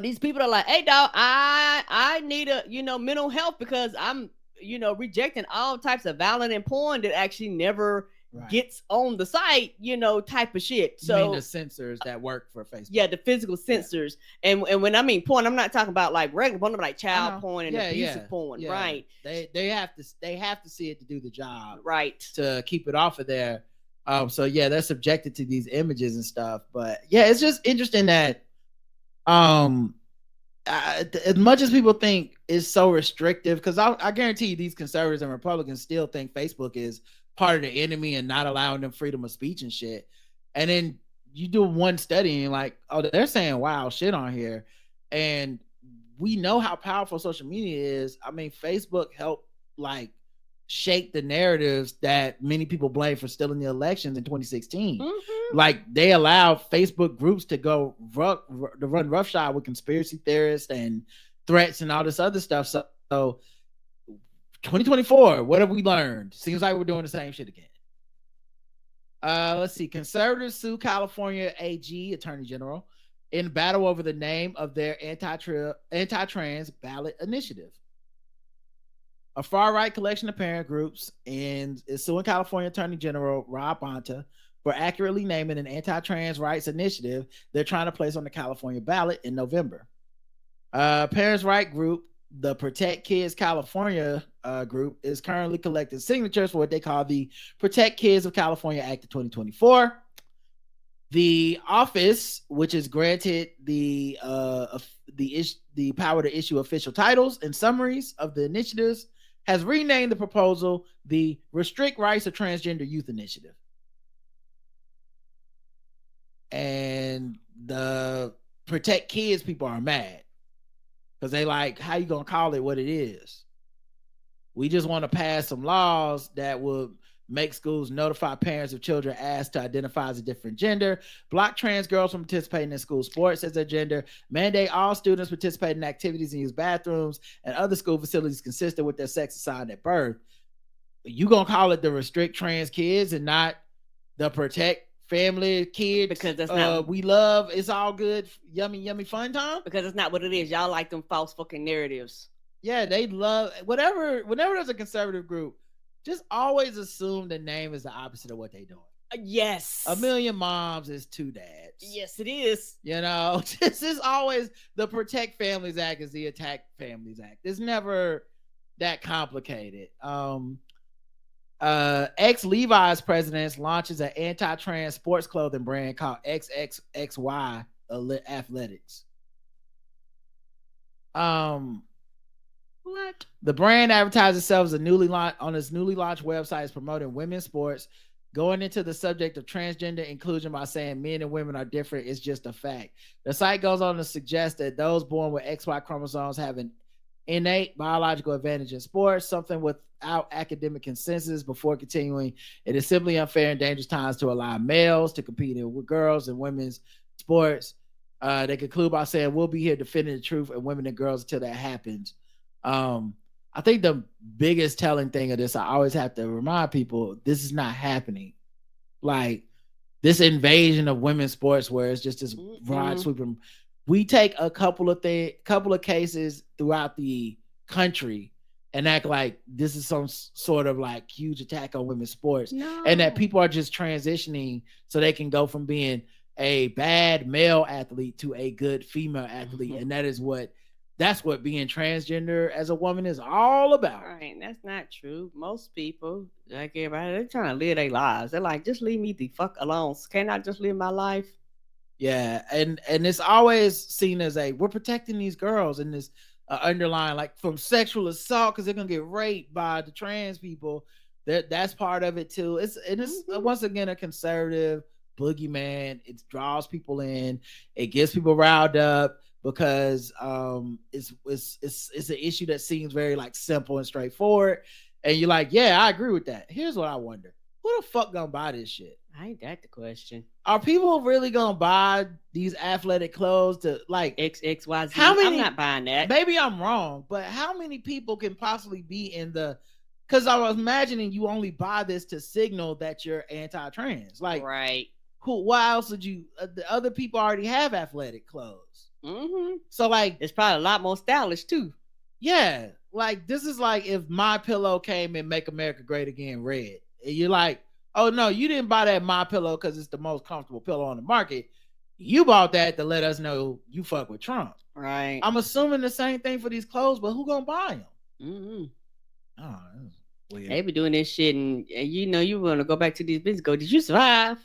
these people are like, hey, dog, I need a, mental health because I'm, rejecting all types of violent and porn that actually never gets on the site, type of shit. So you mean the sensors that work for Facebook? Yeah, the physical sensors. Yeah. And when I mean porn, I'm not talking about like regular porn, but like child porn and abusive porn, right? They have to see it to do the job, right? To keep it off of there. So yeah, they're subjected to these images and stuff. But yeah, it's just interesting that as much as people think it's so restrictive, because I guarantee you these conservatives and Republicans still think Facebook is part of the enemy and not allowing them freedom of speech and shit. And then you do one study and you're like, oh, they're saying wild shit on here. And we know how powerful social media is. I mean, Facebook helped shape the narratives that many people blame for stealing the elections in 2016. Mm-hmm. Like, they allowed Facebook groups to go run roughshod with conspiracy theorists and threats and all this other stuff. So 2024, what have we learned? Seems like we're doing the same shit again. Let's see. Conservatives sue California AG, Attorney General, in battle over the name of their anti-trans ballot initiative. A far-right collection of parent groups is suing California Attorney General Rob Bonta for accurately naming an anti-trans rights initiative they're trying to place on the California ballot in November. Parents' right group, the Protect Kids California group, is currently collecting signatures for what they call the Protect Kids of California Act of 2024. The office, which is granted the power to issue official titles and summaries of the initiatives, has renamed the proposal the Restrict Rights of Transgender Youth Initiative. And the Protect Kids people are mad because they like, how you gonna call it what it is? We just want to pass some laws that would make schools notify parents of children asked to identify as a different gender, block trans girls from participating in school sports as their gender, mandate all students participate in activities and use bathrooms and other school facilities consistent with their sex assigned at birth. You gonna call it the Restrict Trans Kids and not the Protect Family Kids? Because that's not we love. It's all good, yummy fun time. Because it's not what it is. Y'all like them false fucking narratives. Yeah, they love whatever. Whenever there's a conservative group, just always assume the name is the opposite of what they're doing. Yes. A Million Moms is Two Dads. Yes, it is. You know, this is always the Protect Families Act is the Attack Families Act. It's never that complicated. Ex-Levi's president launches an anti-trans sports clothing brand called XXXY Athletics. What? The brand advertises itself as its newly launched website is promoting women's sports, going into the subject of transgender inclusion by saying men and women are different. It's just a fact. The site goes on to suggest that those born with XY chromosomes have an innate biological advantage in sports, something without academic consensus. Before continuing, it is simply unfair and dangerous times to allow males to compete with girls in women's sports. They conclude by saying, we'll be here defending the truth and women and girls until that happens. I think the biggest telling thing of this, I always have to remind people, this is not happening. Like this invasion of women's sports where it's just this broad sweeping. We take a couple of cases throughout the country and act like this is some sort of like huge attack on women's sports. No. And that people are just transitioning so they can go from being a bad male athlete to a good female athlete. And that's what being transgender as a woman is all about. Right, that's not true. Most people, like everybody, they're trying to live their lives. They're like, just leave me the fuck alone. Can't I just live my life? Yeah, and it's always seen as we're protecting these girls in this underlying, like from sexual assault because they're gonna get raped by the trans people. That's part of it too. It's once again a conservative boogeyman. It draws people in. It gets people riled up. Because it's an issue that seems very like simple and straightforward, and you're like, yeah, I agree with that. Here's what I wonder: who the fuck gonna buy this shit? Ain't that the question? Are people really gonna buy these athletic clothes to like XXYZ? How many? I'm not buying that. Maybe I'm wrong, but how many people can possibly be in the? Because I was imagining you only buy this to signal that you're anti-trans. Like, right? Who? Why else would you? The other people already have athletic clothes. So like it's probably a lot more stylish too. Yeah, like this is like if My Pillow came and Make America Great Again red, and you're like, oh no, you didn't buy that My Pillow because it's the most comfortable pillow on the market. You bought that to let us know you fuck with Trump, right? I'm assuming the same thing for these clothes, but who gonna buy them? Oh, weird. They be doing this shit, and you want to go back to these business. Go, did you survive?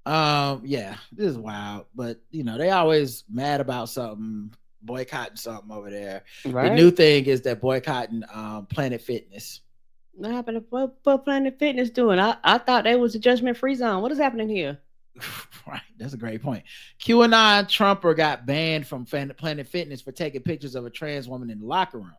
Yeah, this is wild, but they always mad about something, boycotting something over there. Right. The new thing is that boycotting Planet Fitness. What happened to what Planet Fitness doing? I thought that was a judgment-free zone. What is happening here? Right, that's a great point. QAnon Trumper got banned from Planet Fitness for taking pictures of a trans woman in the locker room.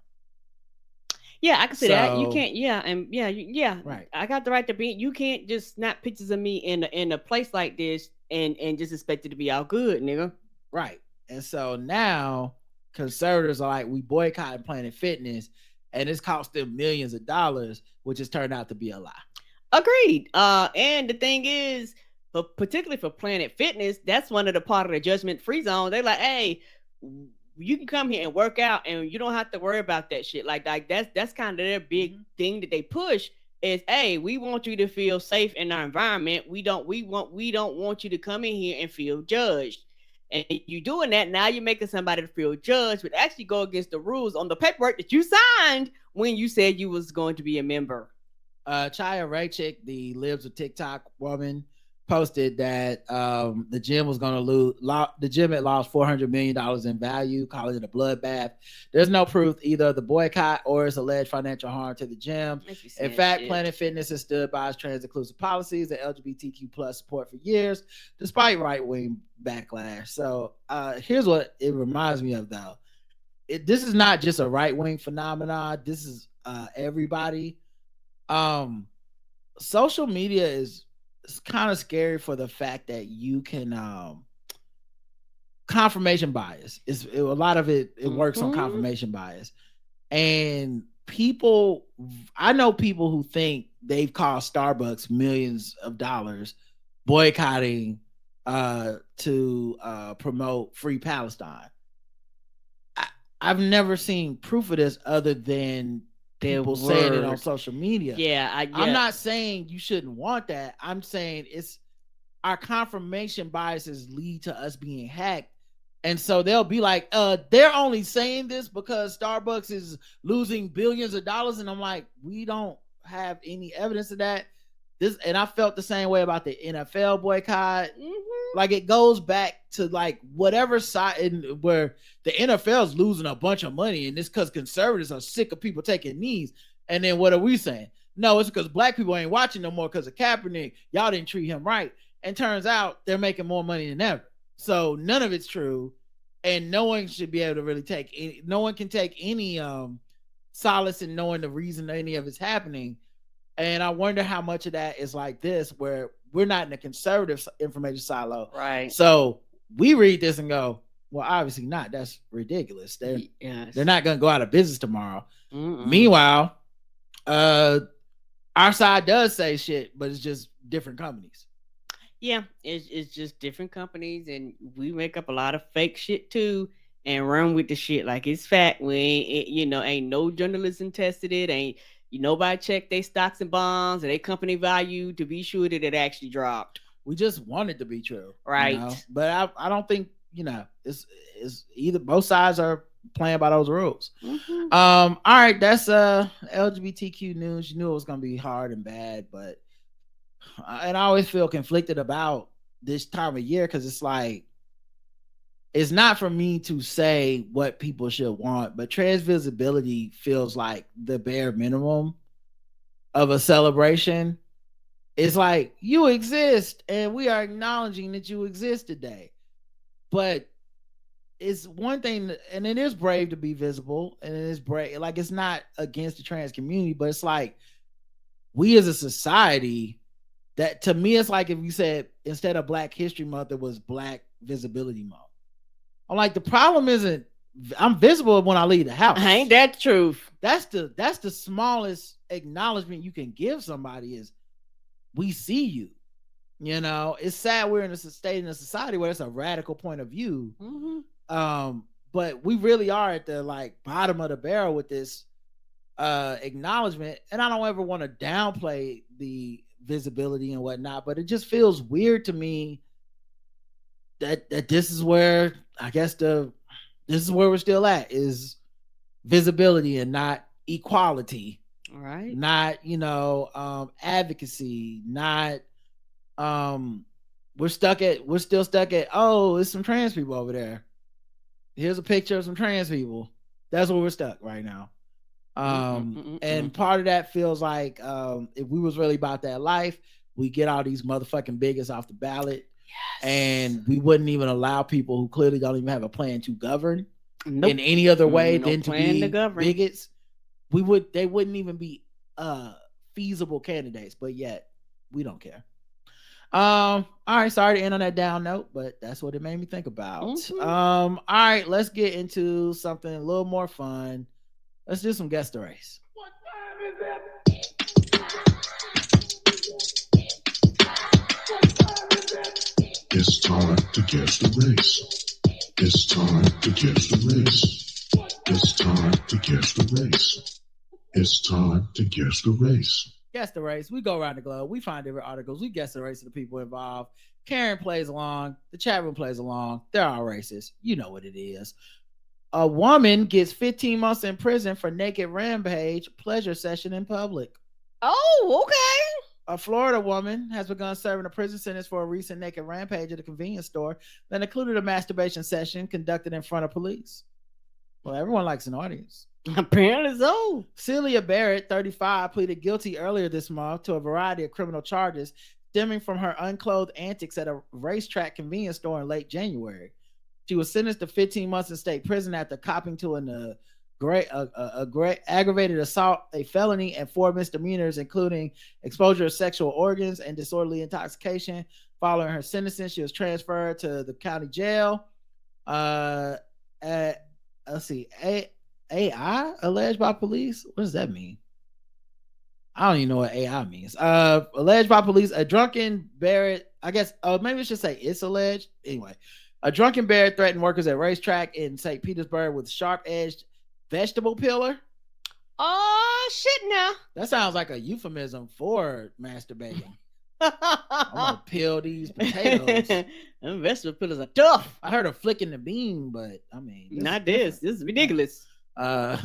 Yeah, I can see that. You can't. Yeah. Right. I got the right to be. You can't just snap pictures of me in a place like this and just expect it to be all good, nigga. Right. And so now conservatives are like, we boycotting Planet Fitness, and it's cost them millions of dollars, which has turned out to be a lie. Agreed. And the thing is, particularly for Planet Fitness, that's one of the part of the judgment-free zone. They're like, hey, you can come here and work out and you don't have to worry about that shit. Like that's kind of their big thing that they push is, hey, we want you to feel safe in our environment. We don't want you to come in here and feel judged. And you doing that, now you're making somebody feel judged, but actually go against the rules on the paperwork that you signed when you said you was going to be a member. Chaya Raichik, the Lives of TikTok woman, posted that the gym was going to lose. The gym had lost $400 million in value, calling it a bloodbath. There's no proof either of the boycott or its alleged financial harm to the gym. In fact, Planet Fitness has stood by its trans-inclusive policies and LGBTQ plus support for years, despite right-wing backlash. So here's what it reminds me of, though. This is not just a right-wing phenomenon. This is everybody. Social media is kind of scary for the fact that you can confirmation bias is a lot of it works on confirmation bias, and I know people who think they've cost Starbucks millions of dollars boycotting to promote free Palestine. I've never seen proof of this other than people saying it on social media. I'm not saying you shouldn't want that. I'm saying it's our confirmation biases lead to us being hacked. And so they'll be like, they're only saying this because Starbucks is losing billions of dollars. And I'm like, we don't have any evidence of that. And I felt the same way about the NFL boycott. Like, it goes back to like whatever side where the NFL is losing a bunch of money, and it's because conservatives are sick of people taking knees. And then what are we saying? No, it's because black people ain't watching no more because of Kaepernick. Y'all didn't treat him right. And turns out they're making more money than ever. So none of it's true, and no one should be able to really no one can take any solace in knowing the reason any of it's happening. And I wonder how much of that is like this, where we're not in a conservative information silo. Right. So we read this and go, well, obviously not. That's ridiculous. They're not going to go out of business tomorrow. Meanwhile, our side does say shit, but it's just different companies. Yeah, it's just different companies, and we make up a lot of fake shit too and run with the shit like it's fact. We ain't no journalism tested it. Ain't nobody checked their stocks and bonds or their company value to be sure that it actually dropped. We just want it to be true, right? But I don't think it's either. Both sides are playing by those rules. All right, that's LGBTQ news. You knew it was gonna be hard and bad, but and I always feel conflicted about this time of year because it's like, it's not for me to say what people should want, but trans visibility feels like the bare minimum of a celebration. It's like, you exist and we are acknowledging that you exist today. But it's one thing, and it is brave to be visible, and it is brave. Like, it's not against the trans community, but it's like, we as a society, that to me, it's like if you said instead of Black History Month, it was Black Visibility Month. I'm like, the problem isn't I'm visible when I leave the house. Ain't that the truth? That's the smallest acknowledgement you can give somebody is we see you. It's sad we're in a state in a society where it's a radical point of view. But we really are at the like bottom of the barrel with this acknowledgement. And I don't ever want to downplay the visibility and whatnot, but it just feels weird to me that this is where I guess this is where we're still at, is visibility and not equality. All right. Not, advocacy, not we're still stuck at, oh, it's some trans people over there. Here's a picture of some trans people. That's where we're stuck right now. And part of that feels like if we was really about that life, we get all these motherfucking bigots off the ballot. Yes. And we wouldn't even allow people who clearly don't even have a plan to govern in any other way than to be bigots. They wouldn't even be feasible candidates, but yet we don't care. All right, sorry to end on that down note, but that's what it made me think about. All right, let's get into something a little more fun. Let's do some guess the race. What time is it? It's time to guess the race. It's time to guess the race. It's time to guess the race. It's time to guess the race. Guess the race. We go around the globe. We find different articles. We guess the race of the people involved. Karen plays along. The chat room plays along. They're all racist. You know what it is. A woman gets 15 months in prison for naked rampage pleasure session in public. Oh, okay. A Florida woman has begun serving a prison sentence for a recent naked rampage at a convenience store that included a masturbation session conducted in front of police. Well, everyone likes an audience. Apparently so. Celia Barrett, 35, pleaded guilty earlier this month to a variety of criminal charges stemming from her unclothed antics at a racetrack convenience store in late January. She was sentenced to 15 months in state prison after copping to a great aggravated assault, a felony, and 4 misdemeanors, including exposure of sexual organs and disorderly intoxication. Following her sentencing, she was transferred to the county jail. Let's see, AI alleged by police. What does that mean? I don't even know what AI means. Alleged by police, a drunken Barrett. I guess. Maybe we should say it's alleged. Anyway, a drunken Barrett threatened workers at racetrack in St. Petersburg with sharp-edged vegetable peeler. Oh shit! Now that sounds like a euphemism for masturbating. I'm gonna peel these potatoes. Them vegetable peelers are tough. I heard of flicking the bean, but I mean, not this. This is ridiculous. Yeah,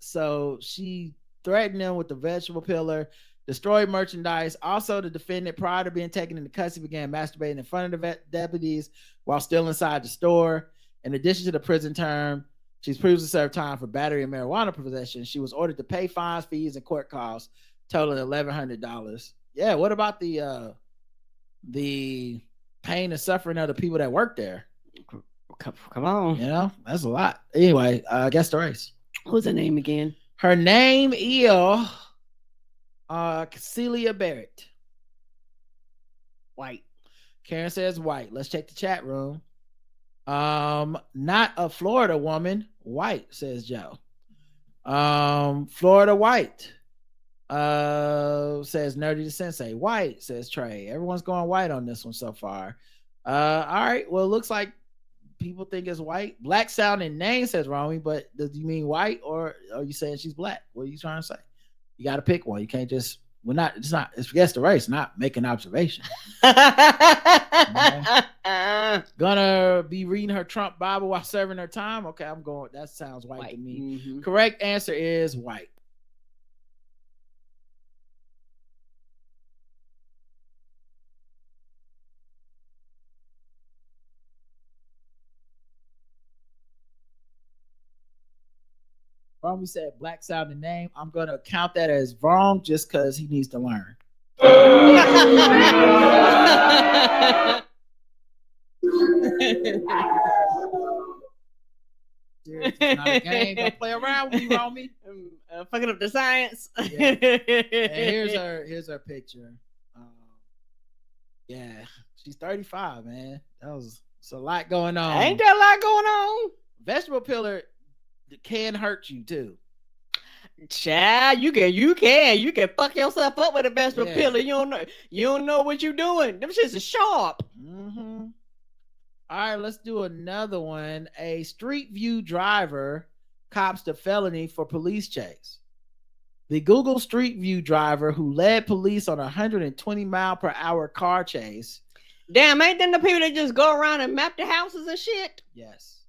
so she threatened them with the vegetable peeler, destroyed merchandise. Also, the defendant, prior to being taken into custody, began masturbating in front of the deputies while still inside the store. In addition to the prison term, she's previously served time for battery and marijuana possession. She was ordered to pay fines, fees, and court costs, totaling $1,100. Yeah, what about the pain and suffering of the people that work there? Come on. You know, that's a lot. Anyway, guess the race. What's her name again? Her name is Celia Barrett. White. Karen says white. Let's check the chat room. Not a Florida woman. White, says Joe. Florida white. Says Nerdy the Sensei. White, says Trey. Everyone's going white on this one so far. All right. Well, it looks like people think it's white. Black sounding name, says Romy, but does you mean white or are you saying she's black? What are you trying to say? You got to pick one. You can't just, it's against the race, not make an observation. Gonna be reading her Trump Bible while serving her time. Okay, I'm going, that sounds white to me. Mm-hmm. Correct answer is white. Romy said black sounding name. I'm going to count that as wrong just because he needs to learn. It's not a game. Don't play around with me, Romy. Fucking up the science. Yeah. And here's her picture. Yeah, she's 35, man. It's a lot going on. Ain't that a lot going on? Vegetable peeler can hurt you too. Child, you can fuck yourself up with a vegetable peeler. You don't know what you're doing. Them shits are sharp. Mm-hmm. All right, let's do another one. A Street View driver cops to felony for police chase. The Google Street View driver who led police on a 120-mile-per-hour car chase. Damn, ain't them the people that just go around and map the houses and shit? Yes.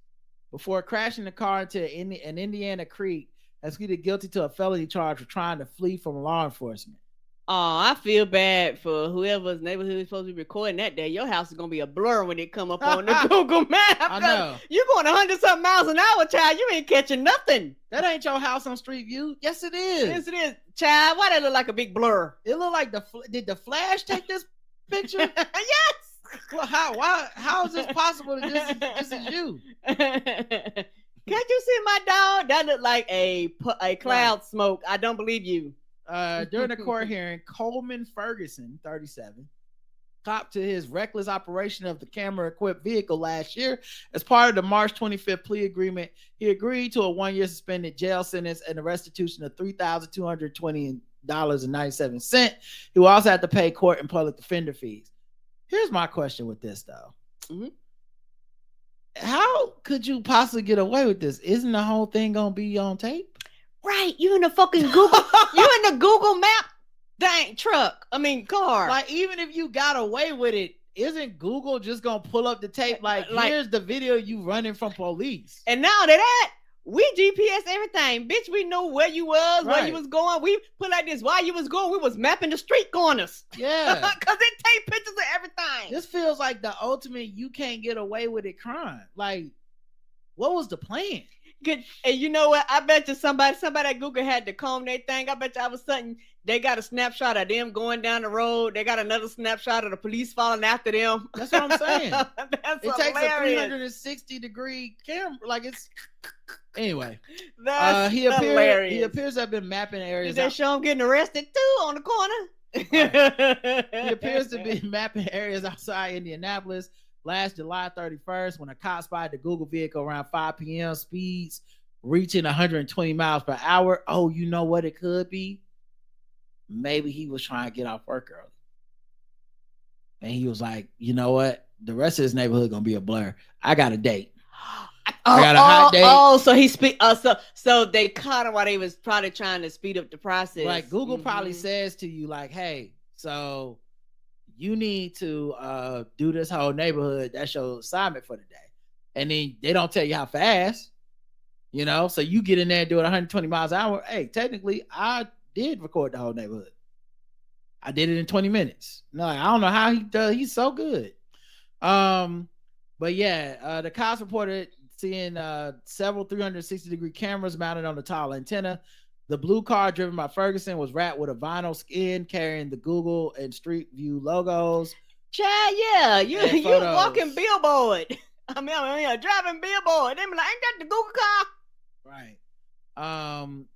Before crashing the car into an Indiana creek, has pleaded guilty to a felony charge for trying to flee from law enforcement. Oh, I feel bad for whoever's neighborhood is supposed to be recording that day. Your house is going to be a blur when it come up on the Google map. I know. You're going 100-something miles an hour, child. You ain't catching nothing. That ain't your house on Street View. Yes, it is. Yes, it is. Child, why that look like a big blur? It look like did the Flash take this picture? Yes. Well, how is this possible that this is you? Can't you see my dog? That look like a cloud smoke. I don't believe you. During the court hearing, Coleman Ferguson, 37, copped to his reckless operation of the camera-equipped vehicle last year. As part of the March 25th plea agreement, he agreed to a 1-year suspended jail sentence and a restitution of $3,220.97. He will also have to pay court and public defender fees. Here's my question with this, though. Mm-hmm. How could you possibly get away with this? Isn't the whole thing gonna be on tape? Right, you in the fucking Google, you in the Google map car. Like, even if you got away with it, isn't Google just gonna pull up the tape? Like here's the video you running from police. And now that We GPS everything, bitch. We know where you was, where you was going. We put like this while you was going. We was mapping the street corners. Yeah, because it take pictures of everything. This feels like the ultimate you can't get away with it crime. Like, what was the plan? Good. And you know what? I bet you somebody at Google had to comb their thing. I bet you all of a sudden they got a snapshot of them going down the road. They got another snapshot of the police following after them. That's what I'm saying. It hilarious. Takes a 360-degree camera. Like it's anyway. That's he appears to have been mapping areas. Did they show him getting arrested too on the corner? Right. He appears to be mapping areas outside Indianapolis. Last July 31st, when a cop spotted the Google vehicle around 5 p.m., speeds reaching 120 miles per hour. Oh, you know what it could be? Maybe he was trying to get off work early. And he was like, you know what? The rest of this neighborhood gonna be a blur. I got a date. I got a hot date. So so they caught him while they was probably trying to speed up the process. Like Google probably says to you, like, hey, so you need to do this whole neighborhood. That's your assignment for the day. And then they don't tell you how fast, you know? So you get in there and do it 120 miles an hour. Hey, technically, I did record the whole neighborhood. I did it in 20 minutes. No, I don't know how he does. He's so good. But yeah, the cops reported seeing several 360-degree cameras mounted on the tall antenna. The blue car driven by Ferguson was wrapped with a vinyl skin carrying the Google and Street View logos. Child, yeah, you walking billboard. I mean, driving billboard. They be like, ain't that the Google car? Right.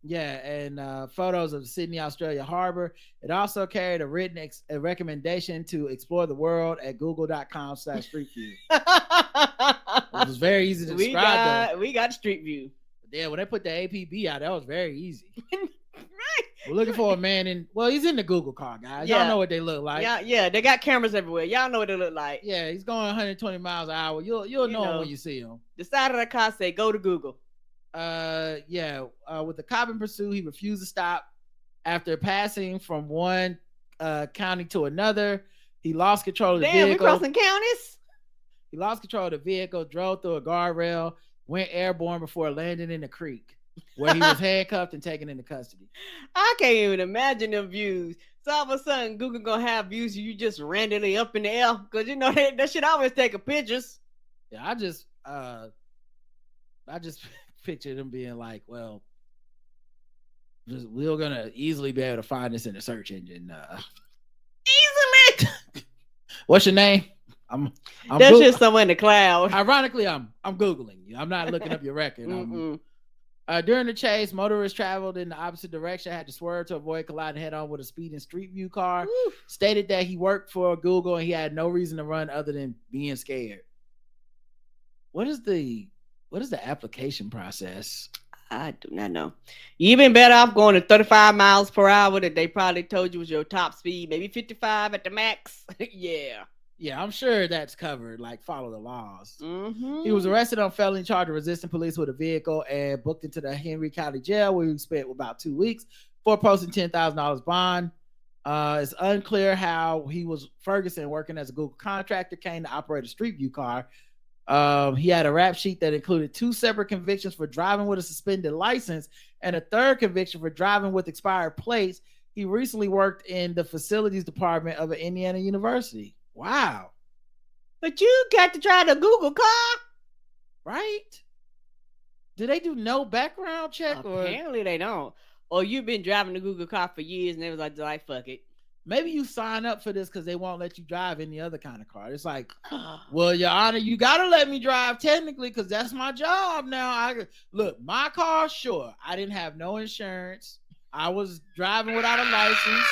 Yeah, and photos of Sydney, Australia harbor. It also carried a written recommendation to explore the world at google.com/streetview. It was very easy to describe. We got Street View. Yeah, when they put the APB out, that was very easy. Right. We're looking for a man he's in the Google car, guys. Y'all know what they look like. Yeah, they got cameras everywhere. Y'all know what they look like. Yeah, he's going 120 miles an hour. You'll know him when you see him. The side of the car say, go to Google. With the cop in pursuit, he refused to stop. After passing from one county to another, he lost control of the vehicle. Damn, we crossing counties? He lost control of the vehicle, drove through a guardrail, went airborne before landing in the creek, where he was handcuffed and taken into custody. I can't even imagine them views. So all of a sudden, Google gonna have views of you just randomly up in the air, because you know that shit always taking pictures. Yeah, I just picture them being like, well, we're gonna easily be able to find this in the search engine. Easily. What's your name? That's just somewhere in the cloud. Ironically, I'm Googling you. I'm not looking up your record. During the chase, motorists traveled in the opposite direction, had to swerve to avoid colliding head on with a speeding Street View car. Oof. Stated that he worked for Google and he had no reason to run other than being scared. What is the application process? I do not know. You been better off going to 35 miles per hour that they probably told you was your top speed, maybe 55 at the max. Yeah. Yeah, I'm sure that's covered. Like, follow the laws. Mm-hmm. He was arrested on felony charge of resisting police with a vehicle and booked into the Henry County Jail, where he spent about 2 weeks for posting $10,000 bond. It's unclear how Ferguson, working as a Google contractor, came to operate a Street View car. He had a rap sheet that included 2 separate convictions for driving with a suspended license and a 3rd conviction for driving with expired plates. He recently worked in the facilities department of an Indiana university. Wow. But you got to try the Google car. Right? Do they do no background check? Apparently they don't. Or you've been driving the Google car for years and they was like, fuck it. Maybe you sign up for this because they won't let you drive any other kind of car. It's like, well, Your Honor, you got to let me drive technically because that's my job now. Look, my car, sure. I didn't have no insurance. I was driving without a license.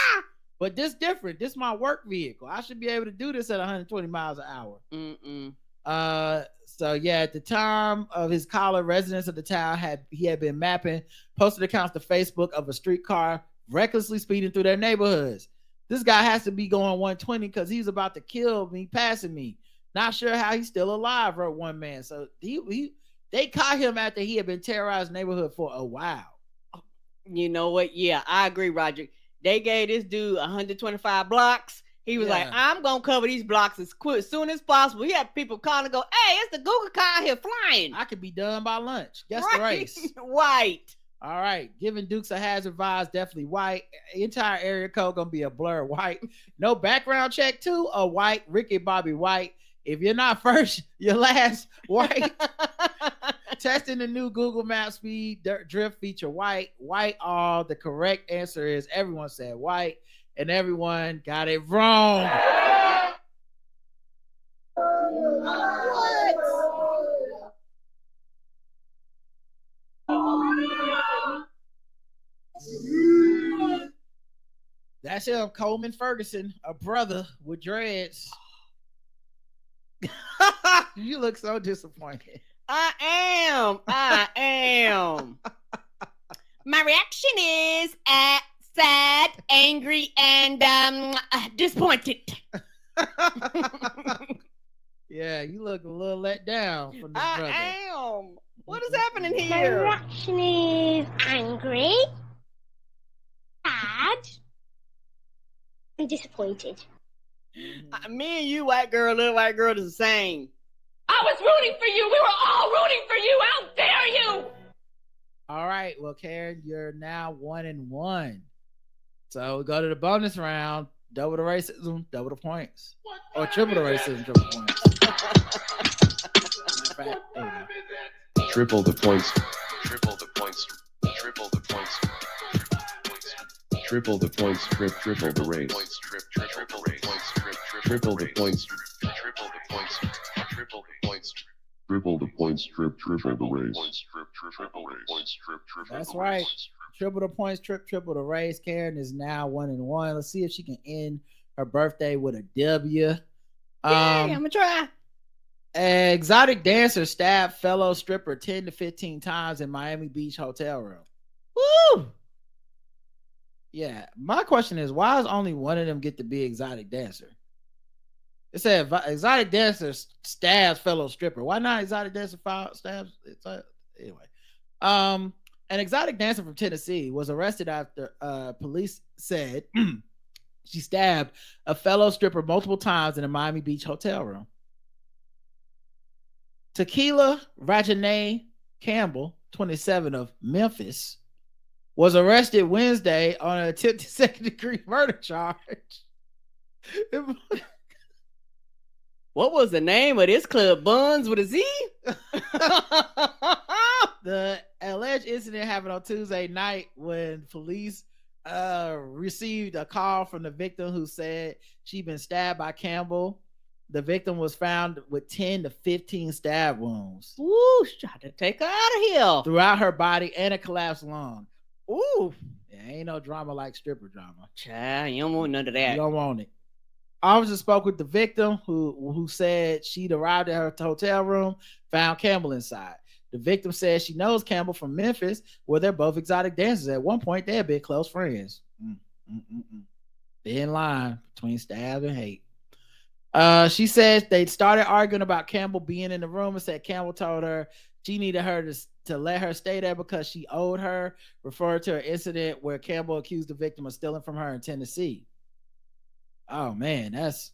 But this different. This is my work vehicle. I should be able to do this at 120 miles an hour. So yeah, at the time of his collar, residents of the town had been mapping posted accounts to Facebook of a streetcar recklessly speeding through their neighborhoods. This guy has to be going 120 because he's about to kill me, passing me. Not sure how he's still alive, wrote one man. So they caught him after he had been terrorizing the neighborhood for a while. You know what? Yeah, I agree, Roger. They gave this dude 125 blocks. He was like, I'm going to cover these blocks as soon as possible. He had people calling and go, hey, it's the Google car here flying. I could be done by lunch. Guess the race. White. All right. Giving Dukes a hazard vibes, definitely white. Entire area code going to be a blur white. No background check too, a white. Ricky Bobby white. If you're not first, you're last, white. Testing the new Google Maps speed drift feature, white. White all. The correct answer is everyone said white. And everyone got it wrong. What? That's him, Coleman Ferguson, a brother with dreads. You look so disappointed. I am. My reaction is sad, angry, and disappointed. Yeah, you look a little let down from this brother. I am. What is happening here? My reaction is angry, sad, and disappointed. Me and you, white girl, little white girl, is the same. I was rooting for you. We were all rooting for you. How dare you? All right. Well, Karen, you're now 1-1. So we go to the bonus round. Double the racism, double the points. Or triple the racism, triple points. Triple the points. Triple the points. Triple the points. Triple the points. Triple the race. Triple the points. Triple the points. Triple the points. Triple the points. Triple the points. Triple the race. That's right. Triple the points, triple the race. Karen is now 1-1. Let's see if she can end her birthday with a W. I'm gonna try. Exotic dancer stabbed fellow stripper 10 to 15 times in Miami Beach hotel room. Woo! Yeah, my question is, why does only one of them get to be exotic dancer? It said exotic dancer stabs fellow stripper. Why not exotic dancer stabs? Anyway, an exotic dancer from Tennessee was arrested after police said she stabbed a fellow stripper multiple times in a Miami Beach hotel room. Tequila Rajanae Campbell, 27 of Memphis, was arrested Wednesday on an attempted second-degree murder charge. What was the name of this club? Buns with a Z? The alleged incident happened on Tuesday night when police received a call from the victim who said she'd been stabbed by Campbell. The victim was found with 10 to 15 stab wounds. Ooh, she tried to take her out of here. Throughout her body and a collapsed lung. Ooh, yeah, ain't no drama like stripper drama. Child, you don't want none of that. You don't want it. Officers spoke with the victim who said she'd arrived at her hotel room, found Campbell inside. The victim says she knows Campbell from Memphis, where they're both exotic dancers. At one point, they had been close friends. Thin line between stab and hate. She says they started arguing about Campbell being in the room and said Campbell told her she needed her to let her stay there because she owed her, referred to an incident where Campbell accused the victim of stealing from her in Tennessee. Oh man, this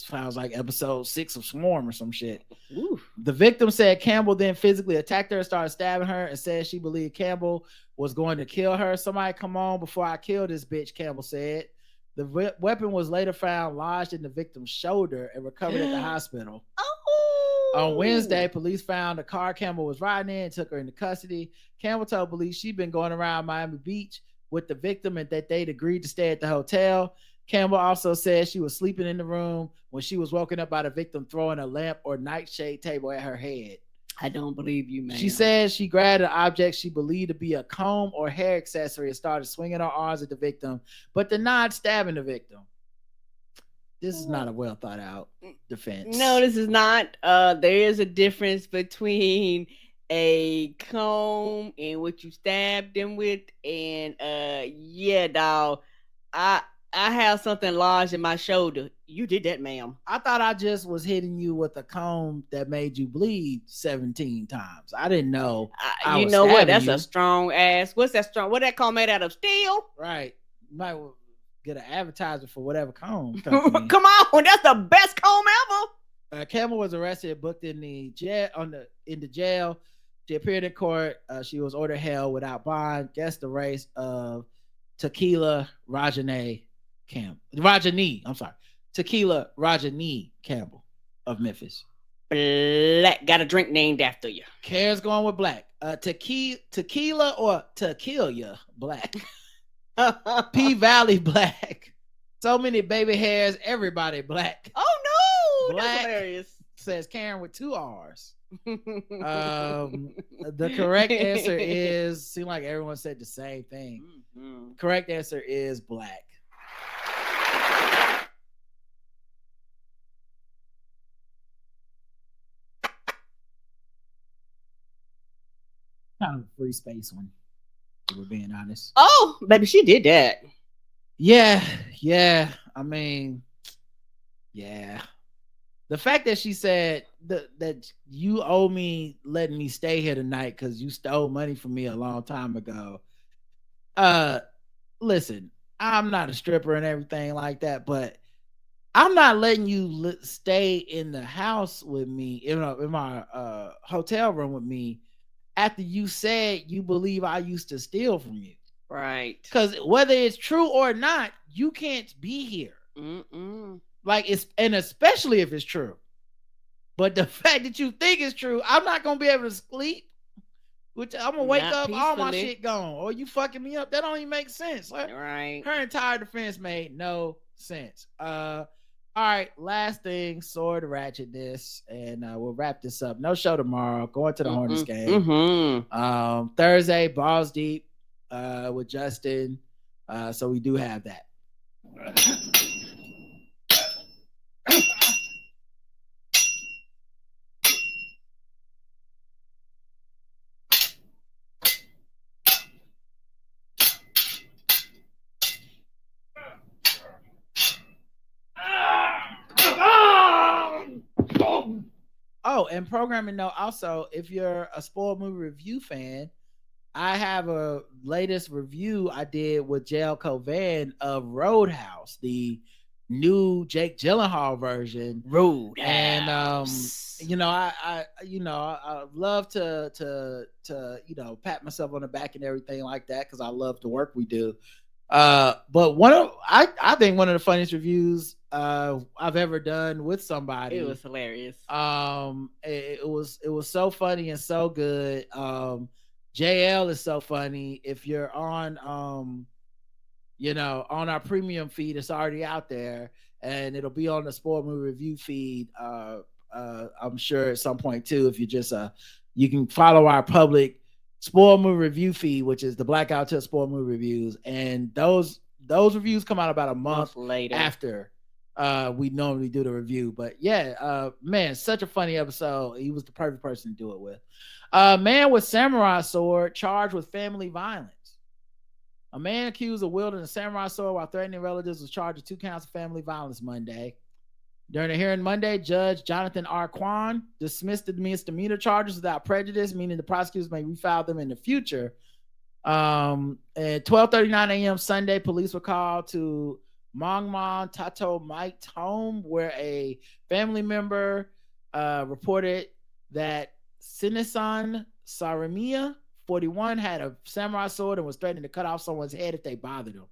sounds like episode 6 of Swarm or some shit. Ooh. The victim said Campbell then physically attacked her and started stabbing her and said she believed Campbell was going to kill her. Somebody come on before I kill this bitch, Campbell said. The weapon was later found lodged in the victim's shoulder and recovered at the hospital. Oh. On Wednesday, police found the car Campbell was riding in and took her into custody. Campbell told police she'd been going around Miami Beach with the victim and that they'd agreed to stay at the hotel. Campbell also said she was sleeping in the room when she was woken up by the victim throwing a lamp or nightshade table at her head. I don't believe you, man. She said she grabbed an object she believed to be a comb or hair accessory and started swinging her arms at the victim, but denied stabbing the victim. This is not a well thought out defense. No, this is not. There is a difference between a comb and what you stabbed them with, and yeah, dog. I have something lodged in my shoulder. You did that, ma'am. I thought I just was hitting you with a comb that made you bleed 17 times. I didn't know. You know what? That's a strong ass. What's that strong? What that comb made out of? Steel? Right. You might get an advertisement for whatever comb company. Come on, that's the best comb ever. Campbell was arrested, booked in the jail. Jail. She appeared in court. She was ordered held without bond. Guessed the race of Tequila Rajani Campbell. Tequila Rajani Campbell of Memphis. Black. Got a drink named after you. Karen's going with black. Tequila or Tequila Black. P Valley Black. So many baby hairs. Everybody black. Oh no, black, that's hilarious. Says Karen with 2 R's. The correct answer is, seemed like everyone said the same thing. Mm-hmm. Correct answer is black. Kind of a free space one, if we're being honest. Oh, baby, she did that. Yeah. I mean, yeah. The fact that she said that you owe me letting me stay here tonight because you stole money from me a long time ago. Listen, I'm not a stripper and everything like that, but I'm not letting you stay in the house with me, in my hotel room with me, after you said you believe I used to steal from you. Right. Because whether it's true or not, you can't be here. Like, and especially if it's true. But the fact that you think it's true, I'm not gonna be able to sleep. Which I'm gonna wake up, all my shit gone. Or you fucking me up. That don't even make sense. Right. Her entire defense made no sense. All right, last thing, sword ratchetness, and we'll wrap this up. No show tomorrow. Going to the Hornets game. Thursday, balls deep with Justin. So we do have that. Oh, and programming note also, if you're a spoiled movie review fan, I have a latest review I did with JL Covan of Roadhouse, the new Jake Gyllenhaal version. Roadhouse. And I love to pat myself on the back and everything like that because I love the work we do. But I think one of the funniest reviews I've ever done with somebody. It was hilarious. It was so funny and so good. JL is so funny. If you're on on our premium feed, it's already out there, and it'll be on the Spoiled Movie Review feed. I'm sure at some point too. If you just you can follow our public Spoiled Movie Review feed, which is the Blackout to Spoiled Movie Reviews, and those reviews come out about a month later after we normally do the review. But yeah, man, such a funny episode. He was the perfect person to do it with. Man with samurai sword charged with family violence. A man accused of wielding a samurai sword while threatening relatives was charged with 2 counts of family violence Monday. During the hearing Monday, Judge Jonathan R. Kwan dismissed the misdemeanor charges without prejudice, meaning the prosecutors may refile them in the future. At 12:39 a.m. Sunday, police were called to Mongmon Tato Mike's home, where a family member reported that Sinisan Saramiya, 41, had a samurai sword and was threatening to cut off someone's head if they bothered him.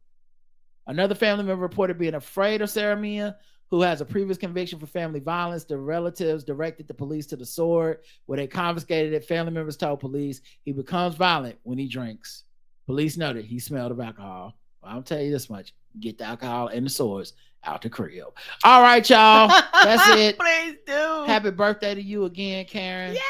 Another family member reported being afraid of Saramiya, who has a previous conviction for family violence. The relatives directed the police to the sword, where they confiscated it. Family members told police he becomes violent when he drinks. Police noted he smelled of alcohol. Well, I'll tell you this much. Get the alcohol and the swords out the crib. All right, y'all. That's it. Please do. Happy birthday to you again, Karen. Yay!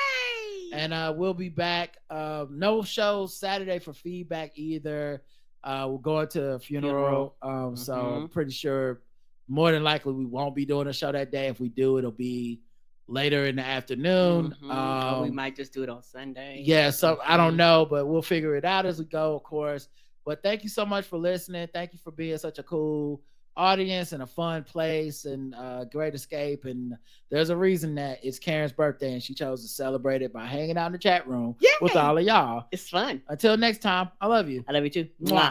And we'll be back. No shows Saturday for feedback either. We're going to a funeral. So I'm pretty sure more than likely we won't be doing a show that day. If we do, it'll be later in the afternoon. Or we might just do it on Sunday. Yeah, so I don't know, but we'll figure it out as we go, of course. But thank you so much for listening. Thank you for being such a cool audience and a fun place and great escape. And there's a reason that it's Karen's birthday and she chose to celebrate it by hanging out in the chat room with all of y'all. It's fun. Until next time, I love you. I love you too. Mwah.